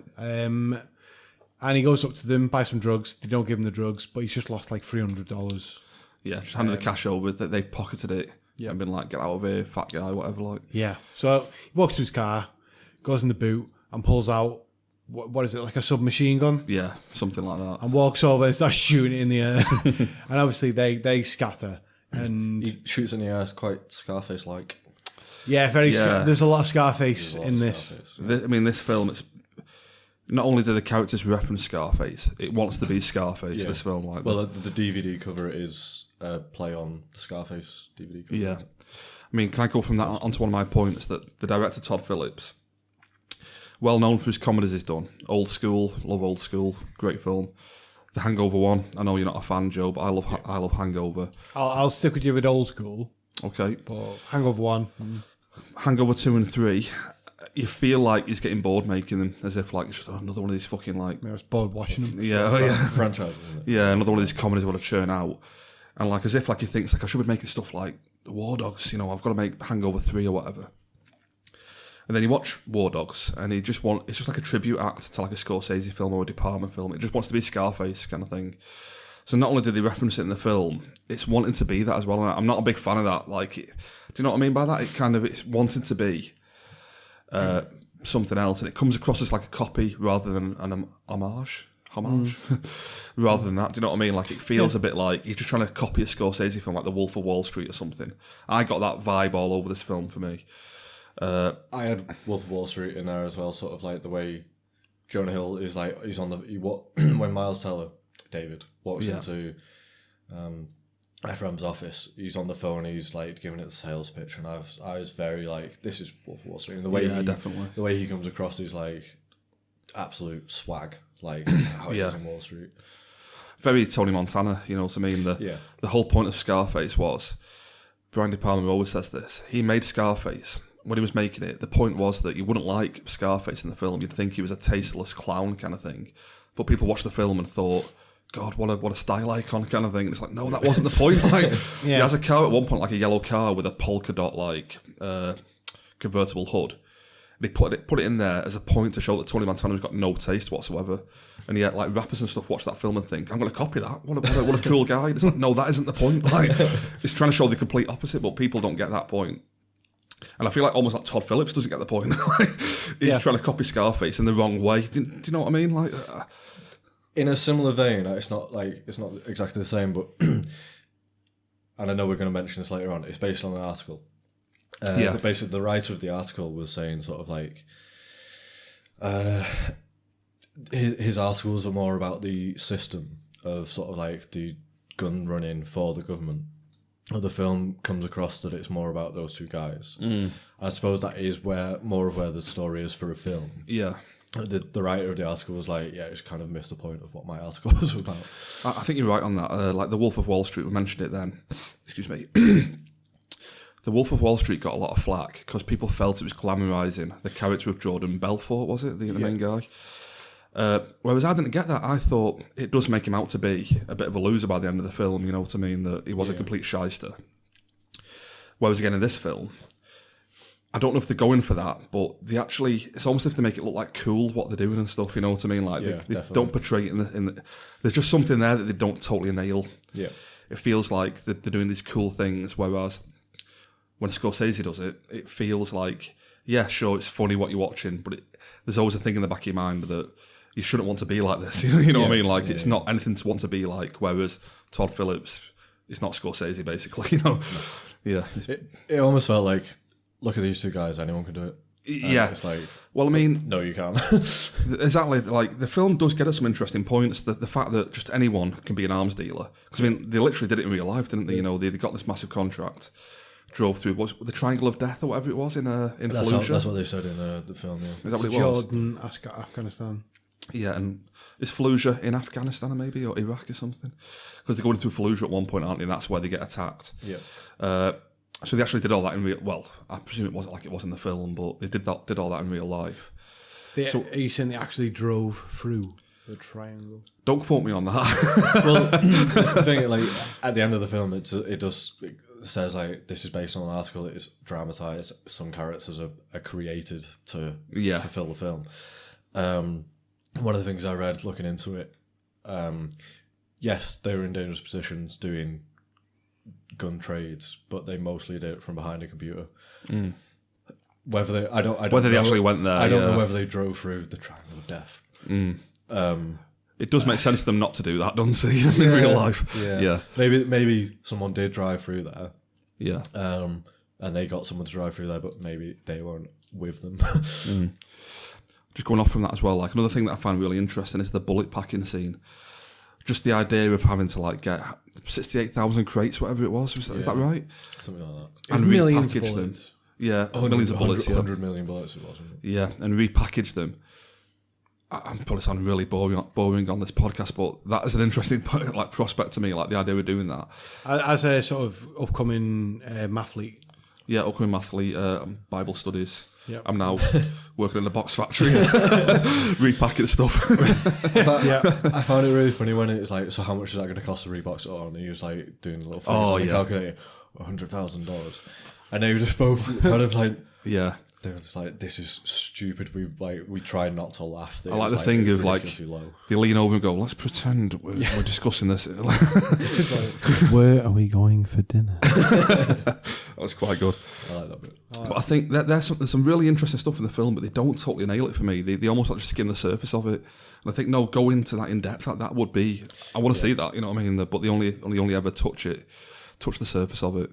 And he goes up to them, buys some drugs. They don't give him the drugs, but he's just lost like $300. Yeah, just handed the cash over. They pocketed it and been like, get out of here, fat guy, whatever. Like, Yeah. So he walks to his car, goes in the boot, and pulls out, what is it, like a submachine gun? yeah, something like that. And walks over and starts shooting it in the air. And obviously they scatter. And He shoots in the air, quite Scarface-like. yeah, there's a lot of Scarface in this. Scarface. This film, it's not only do the characters reference Scarface, it wants to be Scarface. Yeah. This film, like, Well, the DVD cover is a play on the Scarface DVD cover. yeah. I mean, can I go from that onto one of my points that the director Todd Phillips, well known for his comedies he's done, Old School, love Old School, great film. The Hangover one, I know you're not a fan, Joe, but I love Hangover. I'll stick with you with Old School, Okay, but Hangover 1. Hangover 2 and 3, you feel like he's getting bored making them, as if like it's just another one of these fucking like I was bored watching them. yeah Franchise, isn't it? yeah another one of these comedies I want to churn out, and like as if like he thinks like I should be making stuff like the War Dogs, I've got to make Hangover 3 or whatever. And then you watch War Dogs, and it's just like a tribute act to like a Scorsese film or a De Palma film. It just wants to be Scarface kind of thing. So not only did they reference it in the film, it's wanting to be that as well. And I'm not a big fan of that. Like, do you know what I mean by that? It's wanting to be something else, and it comes across as like a copy rather than an homage. Rather than that, do you know what I mean? Like, it feels a bit like he's just trying to copy a Scorsese film, like The Wolf of Wall Street or something. I got that vibe all over this film for me. I had Wolf of Wall Street in there as well, sort of like the way Jonah Hill is like, when Miles Teller, David, walks into Ephraim's office, he's on the phone, he's like giving it the sales pitch, and I was very like, this is Wolf of Wall Street. And the way definitely. the way he comes across is like, absolute swag, like how it is in Wall Street. Very Tony Montana, you know what I mean? The whole point of Scarface was, Brian De Palma always says this, he made Scarface. When he was making it, the point was that you wouldn't like Scarface in the film. You'd think he was a tasteless clown kind of thing. But people watched the film and thought, God, what a style icon kind of thing. And it's like, no, that wasn't the point. Like, He has a car at one point, like a yellow car with a polka dot like convertible hood. And he put it in there as a point to show that Tony Montana's got no taste whatsoever. And yet, like, rappers and stuff watch that film and think, I'm going to copy that. What a cool guy. It's like, no, that isn't the point. Like, it's trying to show the complete opposite, but people don't get that point. And I feel like almost like Todd Phillips doesn't get the point. He's trying to copy Scarface in the wrong way. Do you know what I mean? Like, in a similar vein, it's not exactly the same, but and I know we're going to mention this later on. It's based on an article. Basically, the writer of the article was saying sort of like his articles are more about the system of sort of like the gun running for the government. The film comes across that it's more about those two guys. I suppose that is where the story is for a film. Yeah. The writer of the article was like, yeah, it's kind of missed the point of what my article was about. I think you're right on that. Like The Wolf of Wall Street, we mentioned it then. Excuse me. The Wolf of Wall Street got a lot of flack because people felt it was glamorising the character of Jordan Belfort, was it? The main guy? Whereas I didn't get that. I thought it does make him out to be a bit of a loser by the end of the film, you know what I mean? That he was a complete shyster. Whereas again in this film, I don't know if they're going for that, but it's almost if they make it look like cool what they're doing and stuff, you know what I mean? Like they don't portray it in the there's just something there that they don't totally nail. Yeah. It feels like they're doing these cool things, whereas when Scorsese does it, it feels like, yeah, sure, it's funny what you're watching, but there's always a thing in the back of your mind that you shouldn't want to be like this. You know what I mean? Like, it's not anything to want to be like, whereas Todd Phillips is not Scorsese, basically, you know? Yeah. It almost felt like, look at these two guys, anyone can do it. Yeah. It's like, well, I mean... No, you can't. Exactly. Like, the film does get us some interesting points. The fact that just anyone can be an arms dealer. Because, I mean, they literally did it in real life, didn't they? You know, they got this massive contract, drove through, was the Triangle of Death or whatever it was in Fallujah? That's what they said in the film, yeah. Is that what it was? Jordan, Afghanistan. Yeah, and is Fallujah in Afghanistan maybe, or Iraq or something? Because they're going through Fallujah at one point, aren't they? And that's where they get attacked. Yeah. So they actually did all that in real... Well, I presume it wasn't like it was in the film, but they did all that in real life. Are you saying they actually drove through the triangle? Don't quote me on that. Well, that's the thing, like, at the end of the film, it says, like, this is based on an article that is dramatised. Some characters are created to fulfil the film. One of the things I read looking into it, yes, they were in dangerous positions doing gun trades, but they mostly did it from behind a computer. Whether they, I don't whether they know, actually went there. I don't know whether they drove through the Triangle of Death. It does make sense for them not to do that, doesn't it? In real life. Yeah. Maybe someone did drive through there. Yeah. And they got someone to drive through there, but maybe they weren't with them. Just going off from that as well, like, another thing that I find really interesting is the bullet packing scene. Just the idea of having to, like, get 68,000 crates, whatever it was. Is that right? Something like that. And millions repackage of bullets. them. Yeah, millions of bullets. 100 million bullets it was, wasn't it? Yeah, and repackage them. I'm probably sounding really boring on this podcast, but that is an interesting prospect to me, like the idea of doing that. As a sort of upcoming mathlete. Yeah, upcoming mathlete, Bible studies. Yep. I'm now working in a box factory, repacking stuff. I found it really funny when it was like, so how much is that going to cost a Reebok? And he was like doing a little thing on the calculator, $100,000. And they were just both kind of like, yeah. They were just like, this is stupid. We try not to laugh. I like the thing of like, they lean over and go, let's pretend we're discussing this. Where are we going for dinner? That was quite good. I like that bit. But I think that there's some really interesting stuff in the film, but they don't totally nail it for me. They almost like just skim the surface of it. And I think, no, go into that in depth. That would be, I want to see that, you know what I mean? But they only ever touch the surface of it.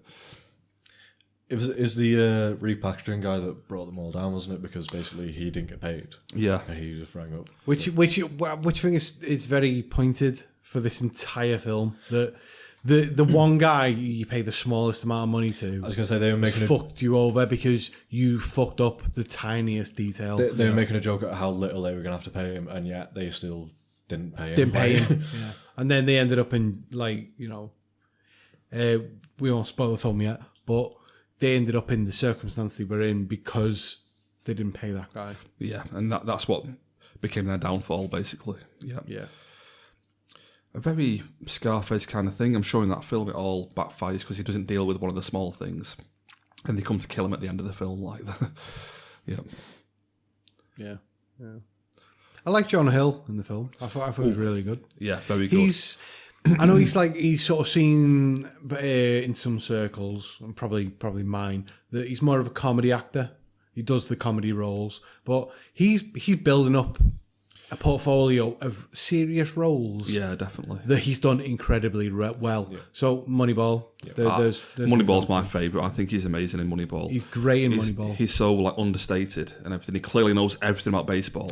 It was the repackaging guy that brought them all down, wasn't it? Because basically he didn't get paid. Yeah. And he just rang up. Which thing is very pointed for this entire film, that the one guy you pay the smallest amount of money to I was gonna say they were making fucked you over because you fucked up the tiniest detail. they were making a joke at how little they were gonna have to pay him, and yet they still didn't pay him. Didn't pay him. Yeah. And then they ended up in, like, you know, we won't spoil the film yet, but they ended up in the circumstance they were in because they didn't pay that guy. Yeah, and that's what became their downfall, basically. Yeah. Yeah. A very Scarface kind of thing. I'm sure in that film it all backfires because he doesn't deal with one of the small things. And they come to kill him at the end of the film like that. Yeah. Yeah. Yeah. I like Jonah Hill in the film. I thought he was really good. Yeah, very good. I know he's sort of seen in some circles, and probably mine, that he's more of a comedy actor. He does the comedy roles, but he's building up a portfolio of serious roles. Yeah, definitely. That he's done incredibly well. Yeah. So Moneyball, there's Moneyball's my favourite. I think he's amazing in Moneyball. He's great in Moneyball. He's so like understated and everything. He clearly knows everything about baseball,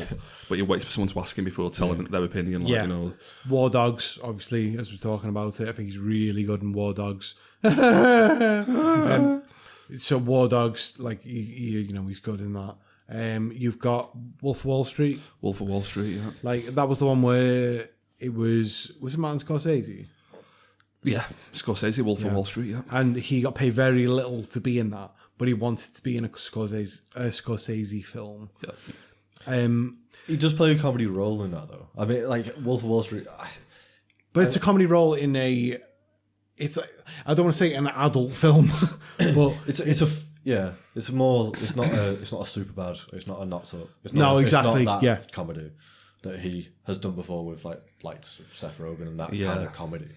but he waits for someone to ask him before telling their opinion. Like, you know, War Dogs, obviously, as we're talking about it, I think he's really good in War Dogs. So War Dogs, like you know, he's good in that. You've got Wolf of Wall Street. Wolf of Wall Street, yeah. Like, that was the one where it was it Martin Scorsese? Yeah, Scorsese, Wolf of Wall Street, yeah. And he got paid very little to be in that, but he wanted to be in a Scorsese film. Yeah. He does play a comedy role in that, though. I mean, like, Wolf of Wall Street... But it's a comedy role in a... It's like, I don't want to say an adult film, but it's not a super bad. It's not a not so. It's not, no, exactly. It's not that yeah, comedy that he has done before with like Seth Rogen and that kind of comedy.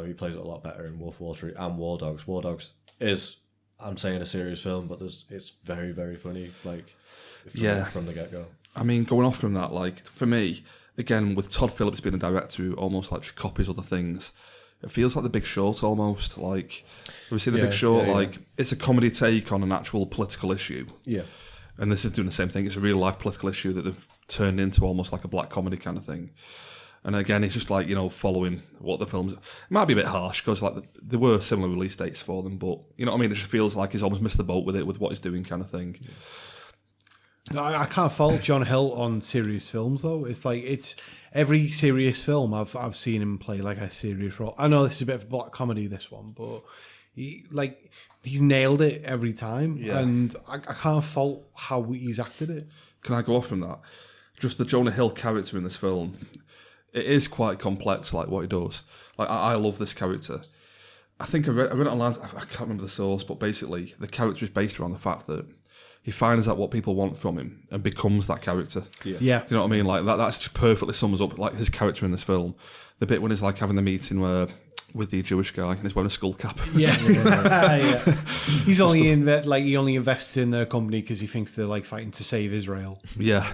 He plays it a lot better in Wolf of Wall Street and War Dogs. War Dogs is, I'm saying, a serious film, but it's very, very funny. Like, from the get go. I mean, going off from that, like, for me, again, with Todd Phillips being a director who almost like copies other things. It feels like The Big Short almost. Like, have you seen The Big Short? It's a comedy take on an actual political issue. Yeah. And this is doing the same thing. It's a real life political issue that they've turned into almost like a black comedy kind of thing. And again, it's just like, you know, following what the films... It might be a bit harsh because like there were similar release dates for them, but you know what I mean? It just feels like he's almost missed the boat with it, with what he's doing kind of thing. Yeah. I can't fault John Hill on serious films, though. It's like, it's... Every serious film I've seen him play like a serious role. I know this is a bit of a black comedy, this one, but he's nailed it every time, and I can't fault how he's acted it. Can I go off from that? Just the Jonah Hill character in this film, it is quite complex, like what he does. Like I love this character. I think I read it online. I can't remember the source, but basically the character is based around the fact that he finds out what people want from him and becomes that character. Yeah. Do you know what I mean? Like that's just perfectly sums up like his character in this film. The bit when he's like having the meeting with the Jewish guy and he's wearing a skull cap. Yeah. He's only he only invests in their company because he thinks they're like fighting to save Israel. Yeah.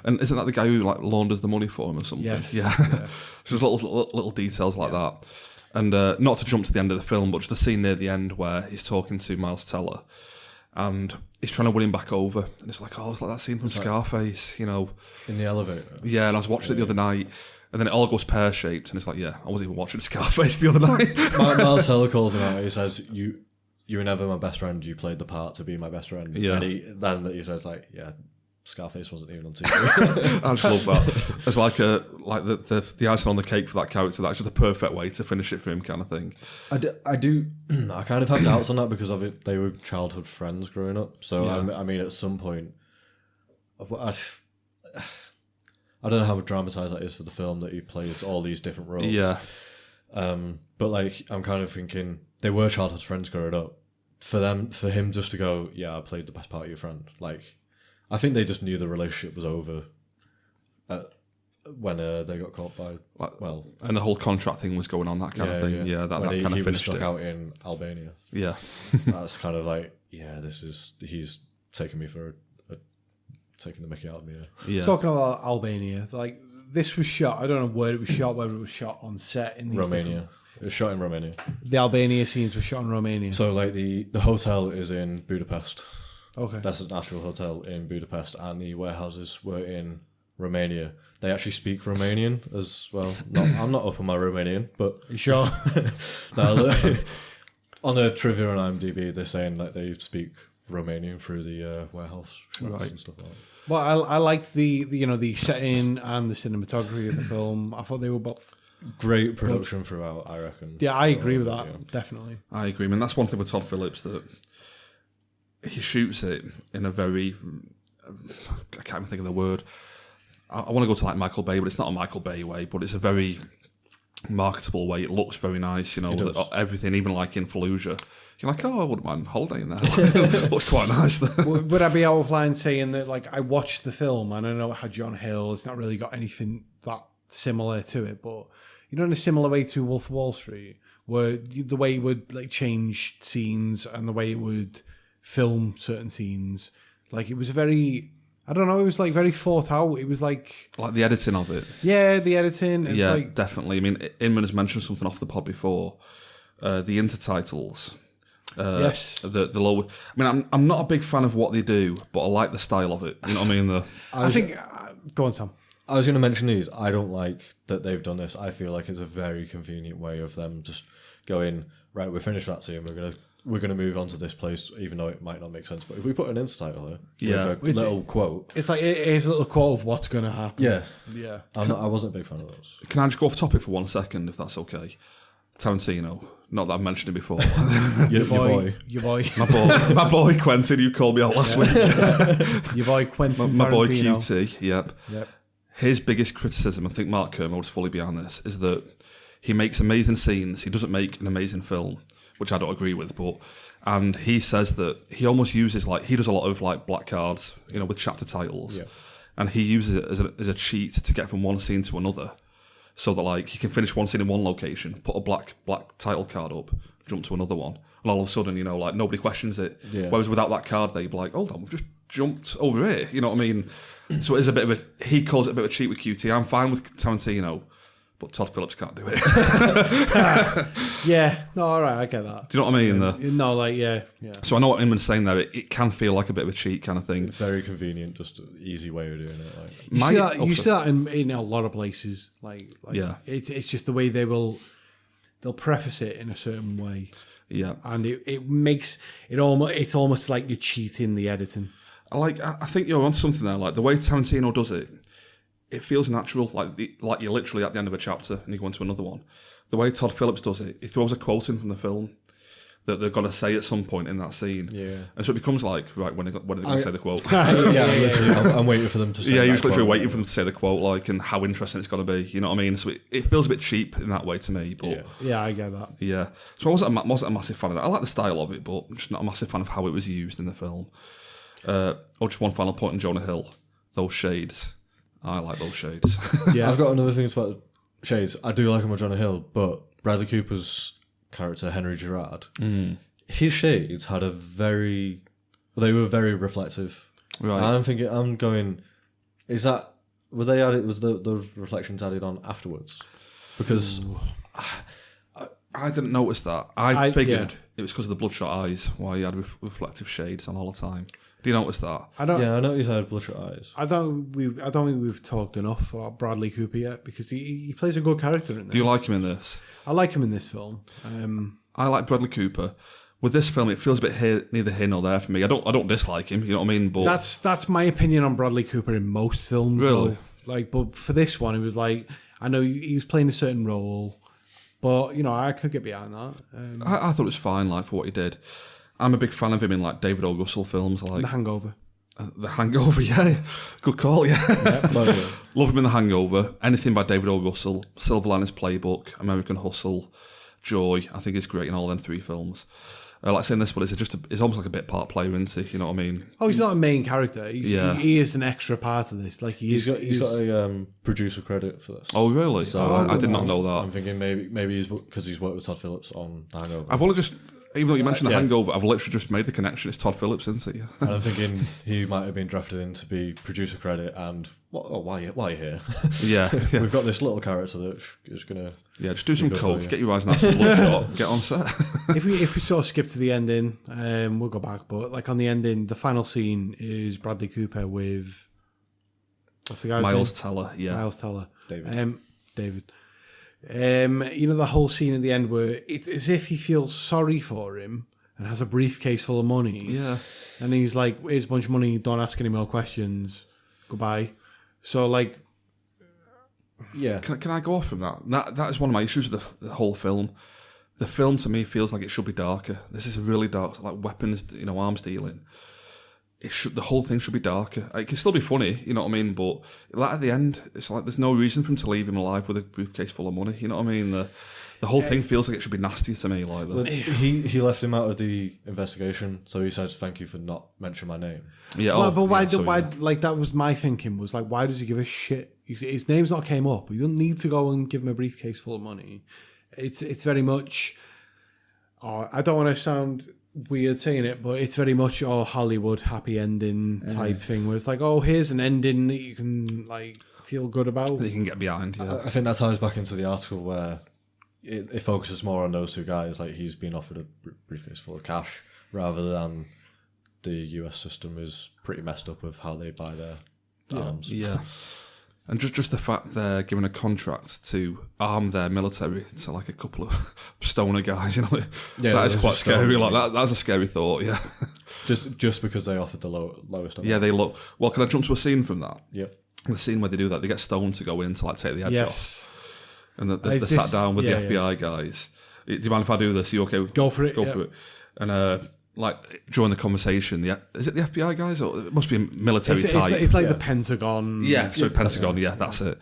And isn't that the guy who like launders the money for him or something? Yes. Yeah. So there's little details like that. And not to jump to the end of the film, but just the scene near the end where he's talking to Miles Teller. And he's trying to win him back over. And it's like, it's like that scene from Scarface, you know. In the elevator. Yeah, and I was watching it the other night. And then it all goes pear-shaped. And it's like, I wasn't even watching Scarface the other night. Miles Teller calls him out. He says, you were never my best friend. You played the part to be my best friend. Yeah. And he says, like, Scarface wasn't even on TV. I just love that. It's like the icing on the cake for that character. That's just the perfect way to finish it for him, kind of thing. I do. I kind of have doubts on that because of it. They were childhood friends growing up. So I mean, at some point, I don't know how dramatized that is for the film that he plays all these different roles. Yeah. But like, I'm kind of thinking they were childhood friends growing up. For him just to go, I played the best part of your friend. Like, I think they just knew the relationship was over when they got caught by and the whole contract thing was going on, that kind of thing. Yeah, that kind of finished was stuck it out in Albania. Yeah, that's kind of like he's taking me for taking the mickey out of me. Yeah. Talking about Albania, like this was shot. I don't know where it was shot. Whether it was shot on set in Romania. It was shot in Romania. The Albania scenes were shot in Romania. So like the hotel is in Budapest. Okay. That's an actual hotel in Budapest, and the warehouses were in Romania, they actually speak Romanian as well. I'm not up on my Romanian, but You sure? no, on the trivia on IMDb, they're saying that they speak Romanian through the warehouse shots and stuff like that. Well, I liked the setting and the cinematography of the film. I thought they were both. Great production throughout, I reckon. Yeah, I agree with that. Yeah. Definitely. I agree. I mean, that's one thing with Todd Phillips, that he shoots it in a very, I can't even think of the word. I want to go to like Michael Bay, but it's not a Michael Bay way, but it's a very marketable way. It looks very nice, you know, everything, even like in Fallujah. You're like, oh, I wouldn't mind holidaying there. Looks quite nice there. Would I be out of line saying that, like, I watched the film and I know it had John Hill. It's not really got anything that similar to it, but in a similar way to Wolf of Wall Street, where the way it would like change scenes and the way it would film certain scenes, like it was very, I don't know, it was like very thought out. It was like the editing of it. Yeah, the editing. It's Yeah, like, definitely. I mean, Inman has mentioned something off the pod before. The intertitles. yes. The lower. I mean, I'm not a big fan of what they do, but I like the style of it. You know what I mean? I think. Go on, Sam. I was going to mention these. I don't like that they've done this. I feel like it's a very convenient way of them just going, right, we're finished that scene, we're gonna move on to this place, even though it might not make sense. But if we put an intertitle here, with a little quote, It's like it is a little quote of what's going to happen. yeah, Yeah. I wasn't a big fan of those. Can I just go off topic for 1 second, if that's okay? Tarantino. Not that I've mentioned him before. Your boy. Your boy. my boy Quentin, you called me out last week. Your boy Quentin My boy Tarantino. QT. Yep. His biggest criticism, I think Mark Kermode was fully behind this, is that he makes amazing scenes. He doesn't make an amazing film, which I don't agree with. And he says that he almost uses he does a lot of black cards, with chapter titles, and he uses it as a cheat to get from one scene to another, so that he can finish one scene in one location, put a black title card up, jump to another one, and all of a sudden, nobody questions it. Yeah. Whereas without that card, they'd be like, hold on, we've just jumped over here. You know what I mean? So it is a bit of he calls it a bit of a cheat with QT. I'm fine with Tarantino, but Todd Phillips can't do it. Yeah, no, all right, I get that. Do you know what I mean? No, yeah. So I know what Inman's saying there. It can feel like a bit of a cheat kind of thing. Very convenient, just an easy way of doing it. You see that in a lot of places. Yeah. It's just the way they'll preface it in a certain way. Yeah. And it makes it's almost like you're cheating the editing. I think you're onto something there. The way Tarantino does it, it feels natural. Like you're literally at the end of a chapter and you go into another one. The way Todd Phillips does it, he throws a quote in from the film that they're going to say at some point in that scene. Yeah. And so it becomes right, when are they going to say the quote? I'm waiting for them to say Yeah, that you're just literally quote. waiting for them to say the quote, and how interesting it's going to be. You know what I mean? So it feels a bit cheap in that way to me. But Yeah, I get that. yeah. So I wasn't a massive fan of that. I like the style of it, but I'm just not a massive fan of how it was used in the film. Just one final point on Jonah Hill. Those shades. I like those shades. Yeah. I've got another thing about shades. I do like him with Jonah Hill, but Bradley Cooper's character, Henry Gerard, his shades had they were very reflective. Right. I'm going, is that, were they added, was the reflections added on afterwards? Because I didn't notice that. I figured yeah. it was because of the bloodshot eyes, why he had reflective shades on all the time. Do you notice that? I don't. yeah, I know he's had bloodshot eyes. I don't think we've talked enough about Bradley Cooper yet because he plays a good character in Do there. you like him in this? I like him in this film. I like Bradley Cooper. With this film, it feels a bit neither here nor there for me. I don't dislike him. You know what I mean? But that's my opinion on Bradley Cooper in most films. Really? Though. But for this one, it was I know he was playing a certain role, but I could get behind that. I thought it was fine, for what he did. I'm a big fan of him in David O. Russell films, The Hangover. The Hangover. Yeah, good call. Yeah, love him in The Hangover. Anything by David O. Russell, Silver Linings Playbook, American Hustle, Joy. I think he's great in all them three films. Like saying this, but it's almost like a bit part player, isn't he? You know what I mean? Oh, he's not a main character. He is an extra part of this. He's got a producer credit for this. Oh, really? So I did not know that. I'm thinking maybe he's because he's worked with Todd Phillips on The Hangover. I've only just, even though you mentioned The Hangover, I've literally just made the connection. It's Todd Phillips, isn't it? And I'm thinking he might have been drafted in to be producer credit and why are you here? Yeah. We've got this little character that is going to... Yeah, just do some good for coke, you. get your eyes nice and bloodshot, get on set. If we sort of skip to the ending, we'll go back. But on the ending, the final scene is Bradley Cooper with What's the guy's Miles name? Teller. Yeah, Miles Teller. David. David. You know the whole scene at the end where it's as if he feels sorry for him and has a briefcase full of money. yeah. And he's like, here's a bunch of money, don't ask any more questions. Goodbye. So, like... Yeah. Can I go off from that? That is one of my issues with the whole film. The film to me feels like it should be darker. This is a really dark, like weapons, arms dealing. The whole thing should be darker. It can still be funny, you know what I mean? But like at the end, it's like there's no reason for him to leave him alive with a briefcase full of money. You know what I mean? The whole thing feels like it should be nasty to me. Like But that. he left him out of the investigation, so he said, "Thank you for not mentioning my name." Yeah, Well, but why? yeah, Why? Like that was my thinking. Was like, why does he give a shit? His name's not came up. You don't need to go and give him a briefcase full of money. It's very much. Oh, I don't want to sound weird saying it, but it's very much Hollywood happy ending type thing. Where it's like, oh, here's an ending that you can like feel good about. that you can get behind. Yeah, I think that ties back into the article where it focuses more on those two guys. Like he's been offered a briefcase full of cash rather than the US system is pretty messed up with how they buy their arms. yeah. And just the fact they're given a contract to arm their military to like a couple of stoner guys, Yeah, that is quite just scary. stoners. Like that's a scary thought. Yeah, Just because they offered the lowest. yeah. They look well. Can I jump to a scene from that? Yep. The scene where they do that, they get stoned to go in to like take the edge off, Yes. and they Is sat this- down with yeah, the FBI guys. Do you mind if I do this? Are you okay? Go for it, Go yeah. for it. And like during the conversation, is it the FBI guys or it must be a military type? It's like the Pentagon. Yeah, so Pentagon, yeah, that's it.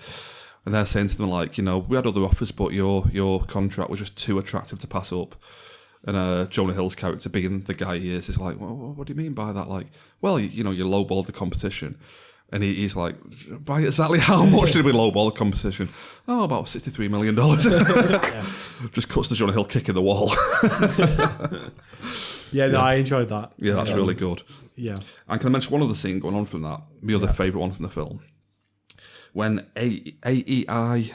And they're saying to them like, we had other offers, but your contract was just too attractive to pass up. And Jonah Hill's character, being the guy he is like, well, what do you mean by that? Like, well, you lowballed the competition. And he's like, by exactly how much did we lowball the competition? Oh, about $63 million. Just cuts the Jonah Hill kick in the wall. Yeah, no, I enjoyed that. Yeah, that's really good. Yeah. And can I mention one other scene going on from that? My other favourite one from the film. When AEI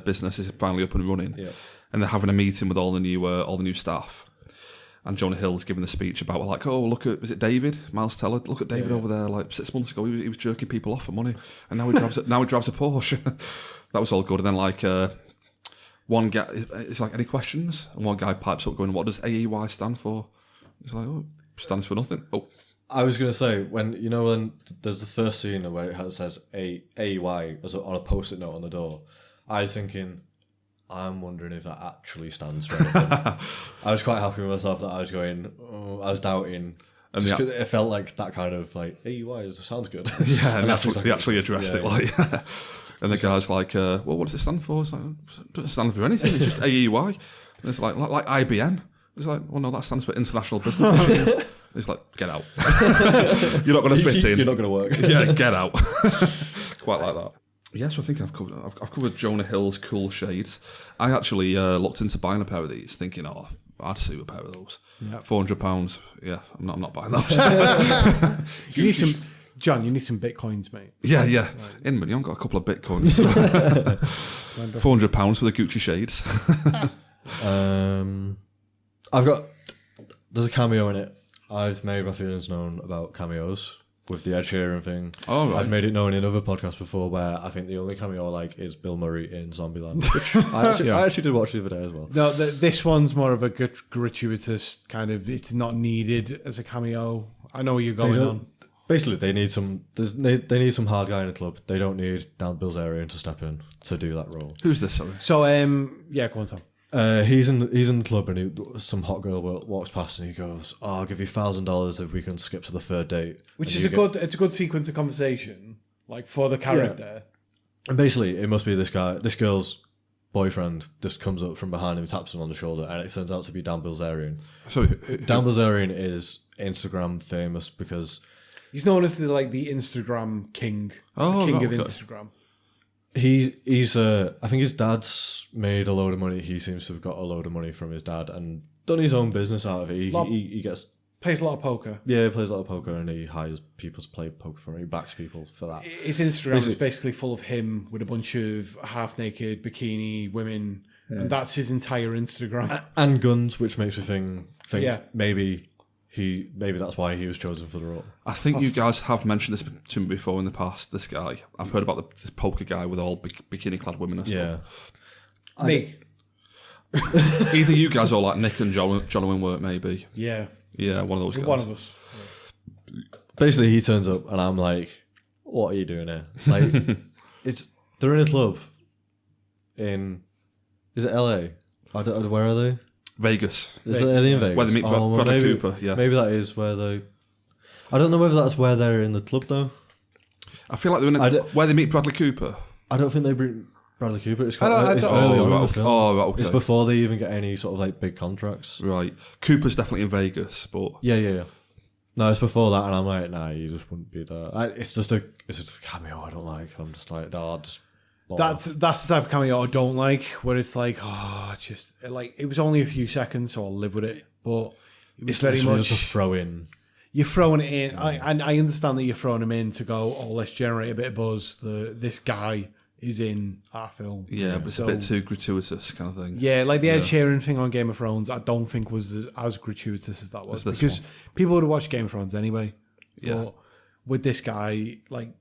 business is finally up and running, and they're having a meeting with all the new staff. And Jonah Hill's giving the speech about like, oh, look at, is it David? Miles Teller? Look at David over there. Like 6 months ago, he was jerking people off for money, and now he drives a Porsche. That was all good. And then like one guy, it's like, any questions? And one guy pipes up going, what does AEY stand for? He's like, oh, stands for nothing. Oh. I was gonna say when there's the first scene where it says AEY on a post-it note on the door. I was thinking, I'm wondering if that actually stands for anything. I was quite happy with myself that I was going. I was doubting, and it felt like that kind of like AEY sounds good. Yeah, and they actually addressed it like. And the guy's like, well, what does it stand for? It's like, it doesn't stand for anything. It's just AEY. And it's like IBM. It's like, well, no, that stands for International Business Machines. It's like, get out. You're not going to fit in. You're not going to work. Yeah, get out. Quite like that. Yes, I think I've covered Jonah Hill's cool shades. I actually looked into buying a pair of these, thinking, oh, I'd sue a pair of those. Yep. £400. Yeah, I'm not buying those. You need some, John. You need some bitcoins, mate. Yeah. Inman, you haven't got a couple of bitcoins. £400 for the Gucci shades. There's a cameo in it. I've made my feelings known about cameos with the Ed Sheeran thing. Oh, right. I've made it known in other podcasts before where I think the only cameo I like is Bill Murray in Zombieland, which I actually did watch the other day as well. No, this one's more of a gratuitous kind of. It's not needed as a cameo. I know where you're going on. Basically, they need some hard guy in the club. They don't need Dan Bilzerian to step in to do that role. Who's this? Sorry. So, yeah, go on, Tom. He's in the club and some hot girl walks past and he goes, "Oh, I'll give you $1,000 if we can skip to the third date." Which is it's a good sequence of conversation, like for the character. Yeah. And basically, it must be this girl's boyfriend just comes up from behind him, taps him on the shoulder, and it turns out to be Dan Bilzerian. So Dan Bilzerian is Instagram famous because he's known as the Instagram king, of Instagram. He's I think his dad's made a load of money. He seems to have got a load of money from his dad and done his own business out of it. He plays a lot of poker. Yeah, he plays a lot of poker and he hires people to play poker for him. He backs people for that. His Instagram is basically full of him with a bunch of half-naked bikini women, and that's his entire Instagram. And guns, which makes me think maybe maybe that's why he was chosen for the role. I think you guys have mentioned this to me before in the past. This guy, I've heard about this poker guy with all bikini-clad women and stuff. Yeah. Me. Either you guys or like Nick and Jonathan Work, maybe. Yeah. Yeah, one of those guys. One of us. Basically, he turns up and I'm like, "What are you doing here?" Like, they're in a club is it LA? Where are they? Vegas. Are they in Vegas? Where they meet Bradley maybe, Cooper, yeah. Maybe that is where they... I don't know whether that's where they're in the club, though. I feel like they're in where they meet Bradley Cooper. I don't think they bring Bradley Cooper. It's I early don't- on in the right, film. oh, right, okay. It's before they even get any sort of like big contracts. Right. Cooper's definitely in Vegas, but... Yeah. No, it's before that, and I'm like, nah, you just wouldn't be there. It's just a cameo I don't like. I'm just like, nah, just... That's the type of cameo I don't like, where it's like, just like it was only a few seconds, so I'll live with it. But it was very much just a throw in. You're throwing it in. I understand that you're throwing him in to go, let's generate a bit of buzz. This guy is in our film. Yeah, but it's a bit too gratuitous kind of thing. Yeah, like the Ed Sheeran thing on Game of Thrones, I don't think was as gratuitous as that was, because people would have watched Game of Thrones anyway. Yeah. But with this guy, like,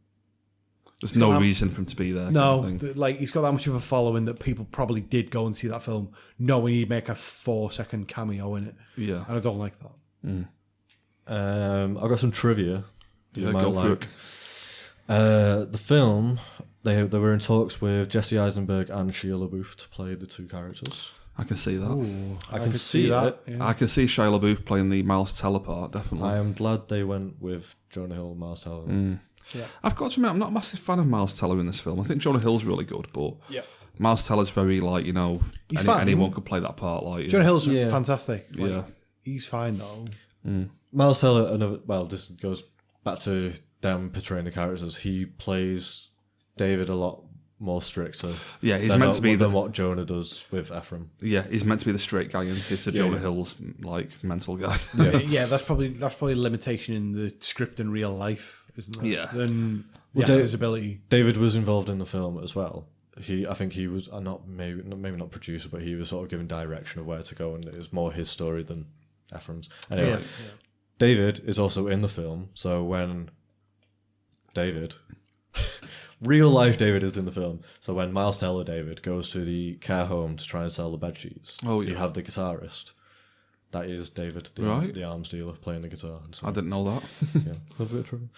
there's no reason for him to be there. no, kind of thing. like he's got that much of a following that people probably did go and see that film knowing he'd make a 4-second cameo in it. Yeah. And I don't like that. I've got some trivia. Yeah, go for it. The film, they were in talks with Jesse Eisenberg and Shia LaBeouf to play the two characters. I can see that. Ooh, I can could see that. it. Yeah. I can see Shia LaBeouf playing the Miles Teller part, definitely. I am glad they went with Jonah Hill and Miles Teller. Yeah. I've got to admit, I'm not a massive fan of Miles Teller in this film. I think Jonah Hill's really good, but Yeah. Miles Teller's very, like, He's fine. anyone could play that part. Like, Jonah Hill's Yeah. fantastic. Like, Yeah. He's fine though. Miles Teller, this goes back to them portraying the characters. He plays David a lot more stricter. Yeah, he's meant to be than what Jonah does with Ephraim. Yeah, he's meant to be the straight guy, and it's the Jonah Hill's, like, mental guy. Yeah, that's probably a limitation in the script in real life, isn't it? Yeah. Than the Well, actor's ability. David was involved in the film as well. I think he was maybe not producer, but he was sort of giving direction of where to go, and it was more his story than Ephraim's. Anyway, Yeah. David is also in the film, so when real life David is in the film, so when Miles Teller David goes to the care home to try and sell the bedsheets, you have the guitarist. That is David, the arms dealer, playing the guitar. And so, I didn't know that. yeah, a bit of trouble.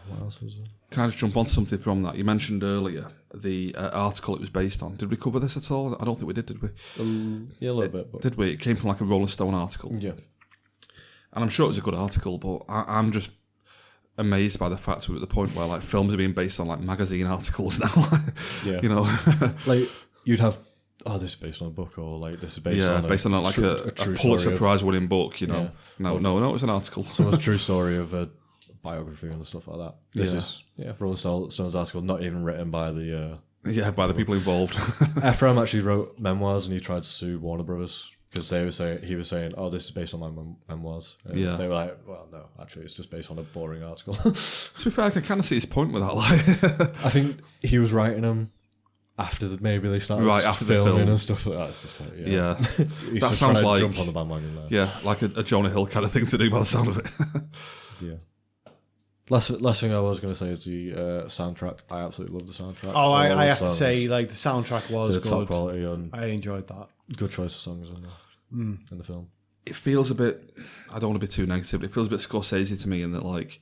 What else was there? Can I just jump onto something from that? You mentioned earlier the article it was based on. Did we cover this at all? I don't think we did we? Yeah, a little bit. But Did we? It came from like a Rolling Stone article. yeah. And I'm sure it was a good article, but I'm just amazed by the fact we're at the point where like films are being based on like magazine articles now. Yeah. You know? Like, you'd have, this is based on a book, or like, this is based on based on like a true Pulitzer story of Prize winning book, you know? Yeah. No, it's an article. someone's true story of a biography and stuff like that. This Yeah. is Rolling Stone's article, not even written by the... Yeah, by the people involved. Ephraim actually wrote memoirs, and he tried to sue Warner Brothers because he was saying, this is based on my memoirs. And Yeah. they were like, well, no, actually, it's just based on a boring article. To be fair, I can kind of see his point with that. Like, I think he was writing them after maybe they started after the filming film. and stuff like that. It's just like, yeah, He's that just sounds trying to like jump on the bandwagon there. yeah, like a Jonah Hill kind of thing to do by the sound of it. Yeah. Last thing I was going to say is the soundtrack. I absolutely love the soundtrack. Oh, I All have the to say, songs, like the soundtrack was the top good. quality and I enjoyed that. good choice of songs in the film. It feels a bit. I don't want to be too negative, but it feels a bit Scorsese to me in that like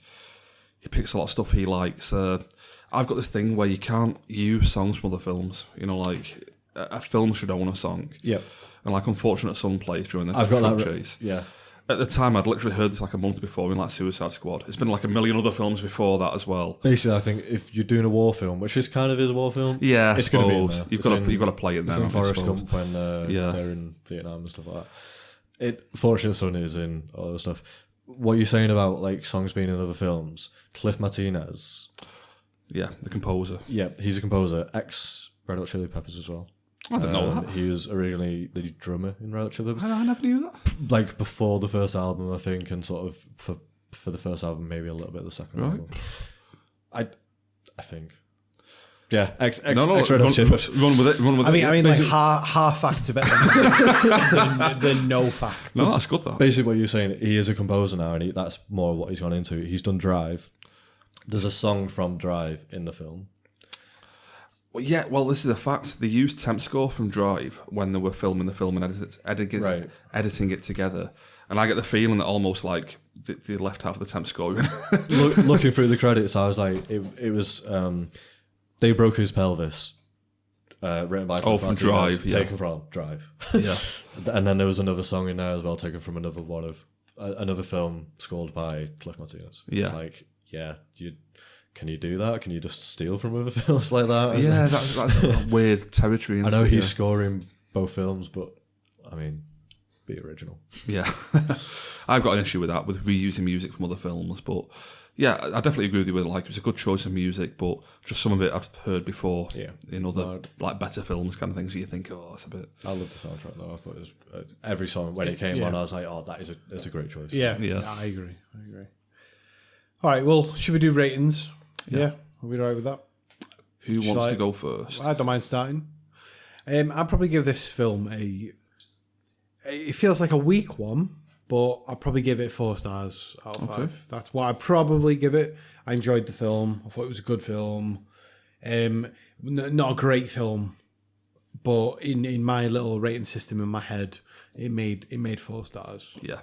he picks a lot of stuff he likes. I've got this thing where you can't use songs from other films. You know, like a film should own a song. Yep. And like Unfortunate Son plays during the I've got truck that. chase. Yeah. At the time, I'd literally heard this like a month before in like Suicide Squad. It's been like a million other films before that as well. Basically, I think if you're doing a war film, which is kind of is a war film, Yeah, it's going to be in suppose. there. You've got to play it It's then. in I Forrest suppose. Gump when they're in Vietnam and stuff like that. Fortunate Son is in all that stuff. What you're saying about like songs being in other films, Cliff Martinez, Yeah, the composer. yeah, he's a composer, ex Red Hot Chili Peppers as well. I didn't know that. He was originally the drummer in Red Hot Chili Peppers, I never knew that. like before the first album, I think, and sort of for the first album, maybe a little bit of the second Right. album. I think. Yeah, extra No, enough chip. run with it. Run with I it. mean, yeah. I mean, like half fact to better than no fact. No, that's good. That. Basically, what you're saying, he is a composer now, and that's more what he's gone into. He's done Drive. There's a song from Drive in the film. Well, yeah, well, this is a fact. They used temp score from Drive when they were filming the film and editing it together. And I get the feeling that almost like they left half of the temp score. Looking through the credits, I was like, it was They Broke His Pelvis, written by from Drive, yeah. taken from Drive. Yeah. And then there was another song in there as well, taken from another film scored by Cliff Martinez. Yeah. It's like, yeah, can you do that? Can you just steal from other films like that? Yeah, that's weird territory. I know he's scoring both films, but I mean, be original. Yeah. I've got an issue with that, with reusing music from other films. But yeah, I definitely agree with you with like, it was a good choice of music, but just some of it I've heard before in other like better films kind of things. You think, oh, it's a bit. I love the soundtrack though. I thought it was every song when it came on, I was like, oh, that's a great choice. Yeah, I agree. All right, well, should we do ratings? Yeah, are we all right with that? Who wants to go first? I don't mind starting. I'd probably give this film it feels like a weak one, but I'd probably give it 4 stars out of 5. That's what I'd probably give it. I enjoyed the film. I thought it was a good film. Not a great film, but in my little rating system in my head, it made 4 stars. Yeah.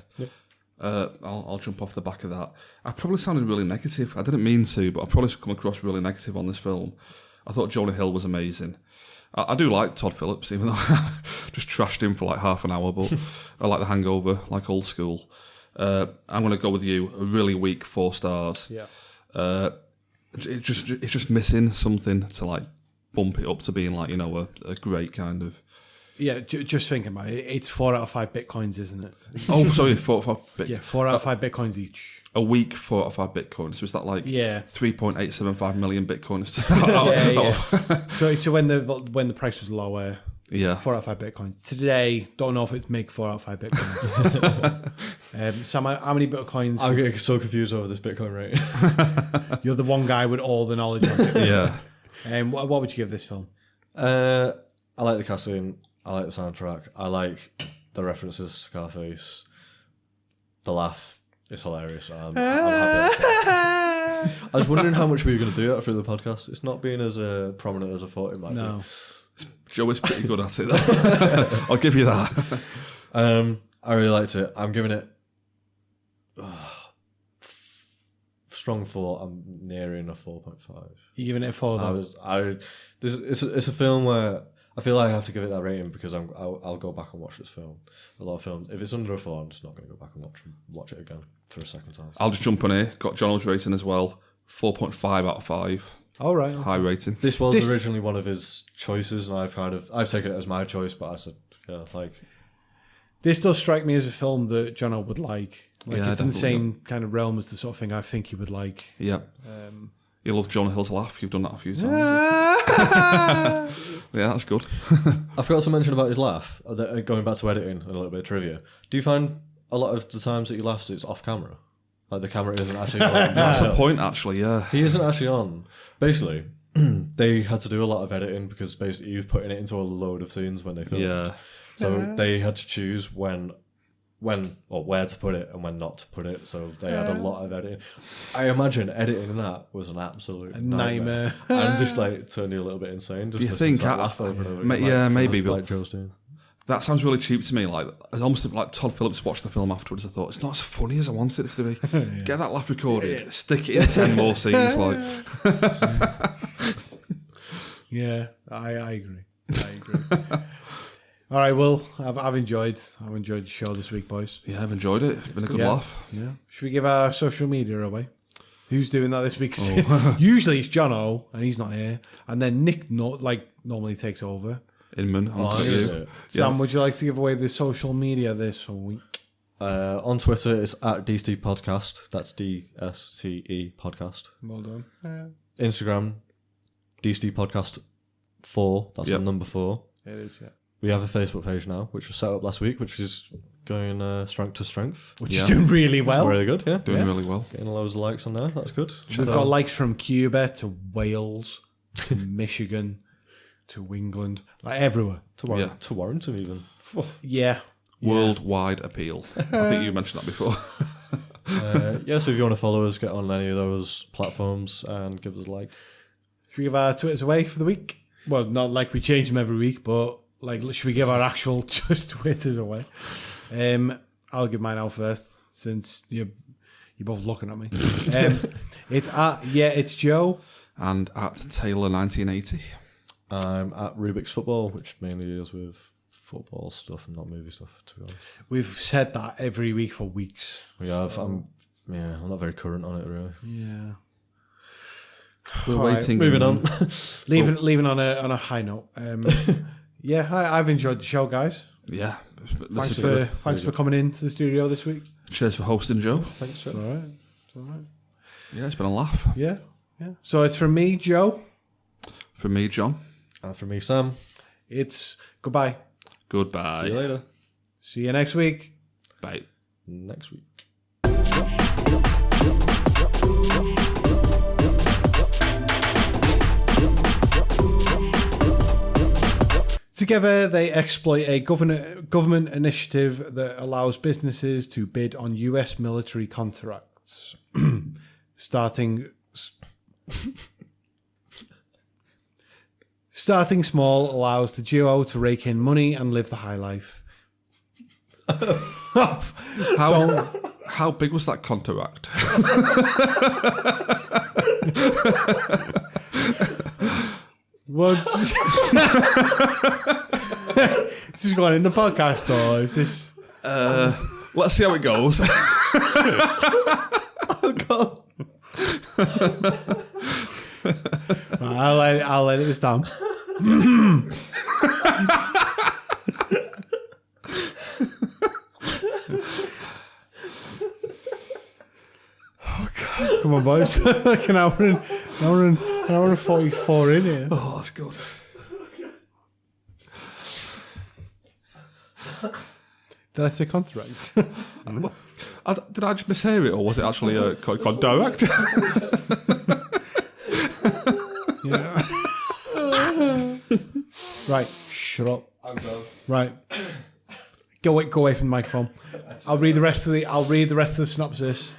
I'll jump off the back of that. I probably sounded really negative. I didn't mean to, but I probably come across really negative on this film. I thought Jonah Hill was amazing. I do like Todd Phillips, even though I just trashed him for like half an hour, but I like The Hangover, like old school. I'm going to go with you, a really weak 4 stars. Yeah. It's just missing something to like bump it up to being like, a great kind of... Yeah, just thinking about it. It's 4 out of 5 bitcoins, isn't it? Oh, sorry, 4 out of 5 bitcoins. Yeah, 4 out of 5 bitcoins each. A week, 4 out of 5 bitcoins. So is that like 3.875 million bitcoins? So when the price was lower, 4 out of 5 bitcoins. Today, don't know if it's make 4 out of 5 bitcoins. Sam, how many bitcoins? I'm getting so confused over this Bitcoin rate. You're the one guy with all the knowledge on it. Yeah. What would you give this film? I like the casting. I like the soundtrack. I like the references to Scarface. The laugh is hilarious. I'm happy. I was wondering how much we were going to do that through the podcast. It's not being as prominent as I thought it might be. Joe is pretty good at it. I'll give you that. I really liked it. I'm giving it strong 4. I'm nearing a 4.5. You giving it a 4? It's a film where I feel like I have to give it that rating because I'll go back and watch this film. A lot of films, if it's under a 4, I'm just not going to go back and watch it again for a second time. I'll just jump on here. Got Jono's rating as well. 4.5 out of 5. All right. Okay. High rating. This was originally one of his choices, and I've taken it as my choice. But I said, this does strike me as a film that Jono would like. It's in the same kind of realm as the sort of thing I think he would like. Yeah. You love Jonah Hill's laugh. You've done that a few times. Yeah, that's good. I forgot to mention about his laugh. Going back to editing and a little bit of trivia. Do you find a lot of the times that he laughs, it's off camera? Like the camera isn't actually on. That's a point, actually, yeah. He isn't actually on. Basically, they had to do a lot of editing because basically he was putting it into a load of scenes when they filmed. Yeah. So they had to choose when or where to put it and when not to put it. So they had a lot of editing. I imagine editing that was an absolute nightmare. And just like turned you a little bit insane. Just you think I laugh over and over. Yeah, maybe, but like Joe's doing. That sounds really cheap to me. Like, it's almost like Todd Phillips watched the film afterwards. I thought, it's not as funny as I wanted it to be. Get that laugh recorded, stick it in 10 more scenes. Yeah, I agree. All right, well, I've enjoyed the show this week, boys. Yeah, I've enjoyed it. It's been a good laugh. Yeah. Should we give our social media away? Who's doing that this week? Usually it's Jono, and he's not here. And then Nick normally takes over. Inman. Sam, would you like to give away the social media this week? On Twitter, it's at DST Podcast. That's DSTE Podcast. Well done. Instagram, DST Podcast 4. That's on number 4. It is, yeah. We have a Facebook page now, which was set up last week, which is going strength to strength. Which is doing really well. Really good, yeah. Doing really well. Getting loads of likes on there. That's good. We've got likes from Cuba to Wales to Michigan to England, like everywhere. To Warrington even. Yeah. Worldwide appeal. I think you mentioned that before. So if you want to follow us, get on any of those platforms and give us a like. Should we give our Twitters away for the week? Well, not like we change them every week, but like, should we give our actual just Twitters away? I'll give mine out first, since you're both looking at me. It's Joe. And at Taylor1980. I'm at Rubik's Football, which mainly deals with football stuff and not movie stuff, to be honest. We've said that every week for weeks. We have. I'm not very current on it, really. Yeah. We're All right, waiting. Moving on. Leaving on a high note. I've enjoyed the show, guys. Yeah. Thanks for coming into the studio this week. Cheers for hosting, Joe. Thanks, Joe. It's all right. Yeah, it's been a laugh. Yeah. So it's from me, Joe. From me, John. And from me, Sam. It's goodbye. Goodbye. See you later. See you next week. Bye. Next week. Together, they exploit a government initiative that allows businesses to bid on US military contracts. Starting small allows the duo to rake in money and live the high life. How big was that contract? What? Is this going in the podcast or is this? Let's see how it goes. Oh, God. Right, I'll edit this down. Oh, God. Come on, boys. Like an hour and 44 in here. Oh, that's good. Did I say contract? Did I just mishear it, or was it actually a contract? Yeah. Right, shut up. I'm done. Right, go away from the microphone. I'll read the rest of the synopsis.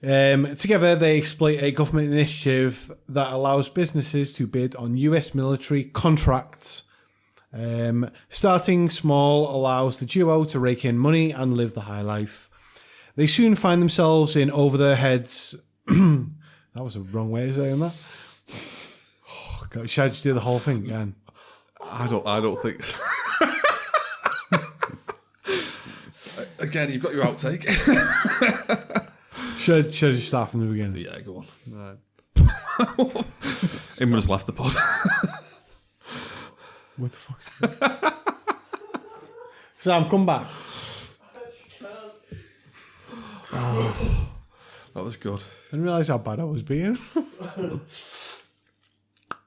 Together, they exploit a government initiative that allows businesses to bid on US military contracts. Starting small allows the duo to rake in money and live the high life. They soon find themselves in over their heads. That was a wrong way of saying that. Oh, God, should I just do the whole thing again? I don't think. Again, you've got your outtake. Should I just start from the beginning? Yeah, go on. Right. Imran's left the pod. What the fuck's that? Sam, come back. That was good. I didn't realise how bad I was being.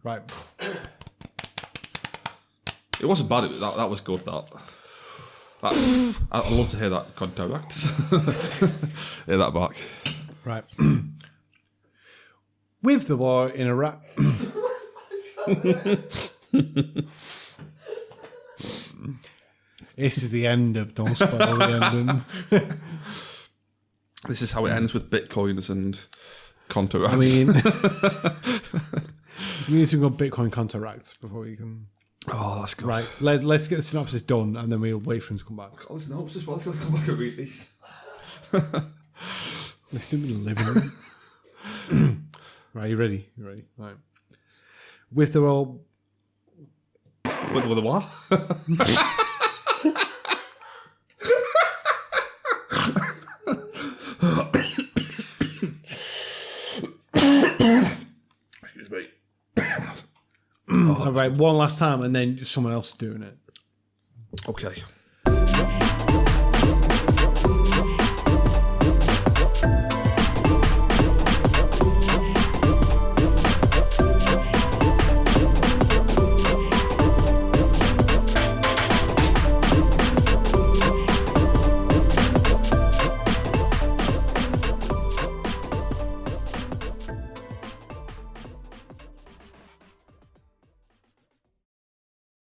Right. It wasn't bad. That was good. I'd love to hear that contract. Hear that back. Right. With the war in Iraq. This is the end of Don't Spoil the Ending. This is how it ends with bitcoins and contracts. I mean, we need to go Bitcoin contracts before we can. oh, that's good. Right. Let's get the synopsis done and then we'll wait for him to come back. Oh, listen, hopes as well. Let's come back and read these. Let's do it in the living room. Right, you ready? Right. With the war. With a what? Excuse me. All right, one last time and then someone else doing it. Okay.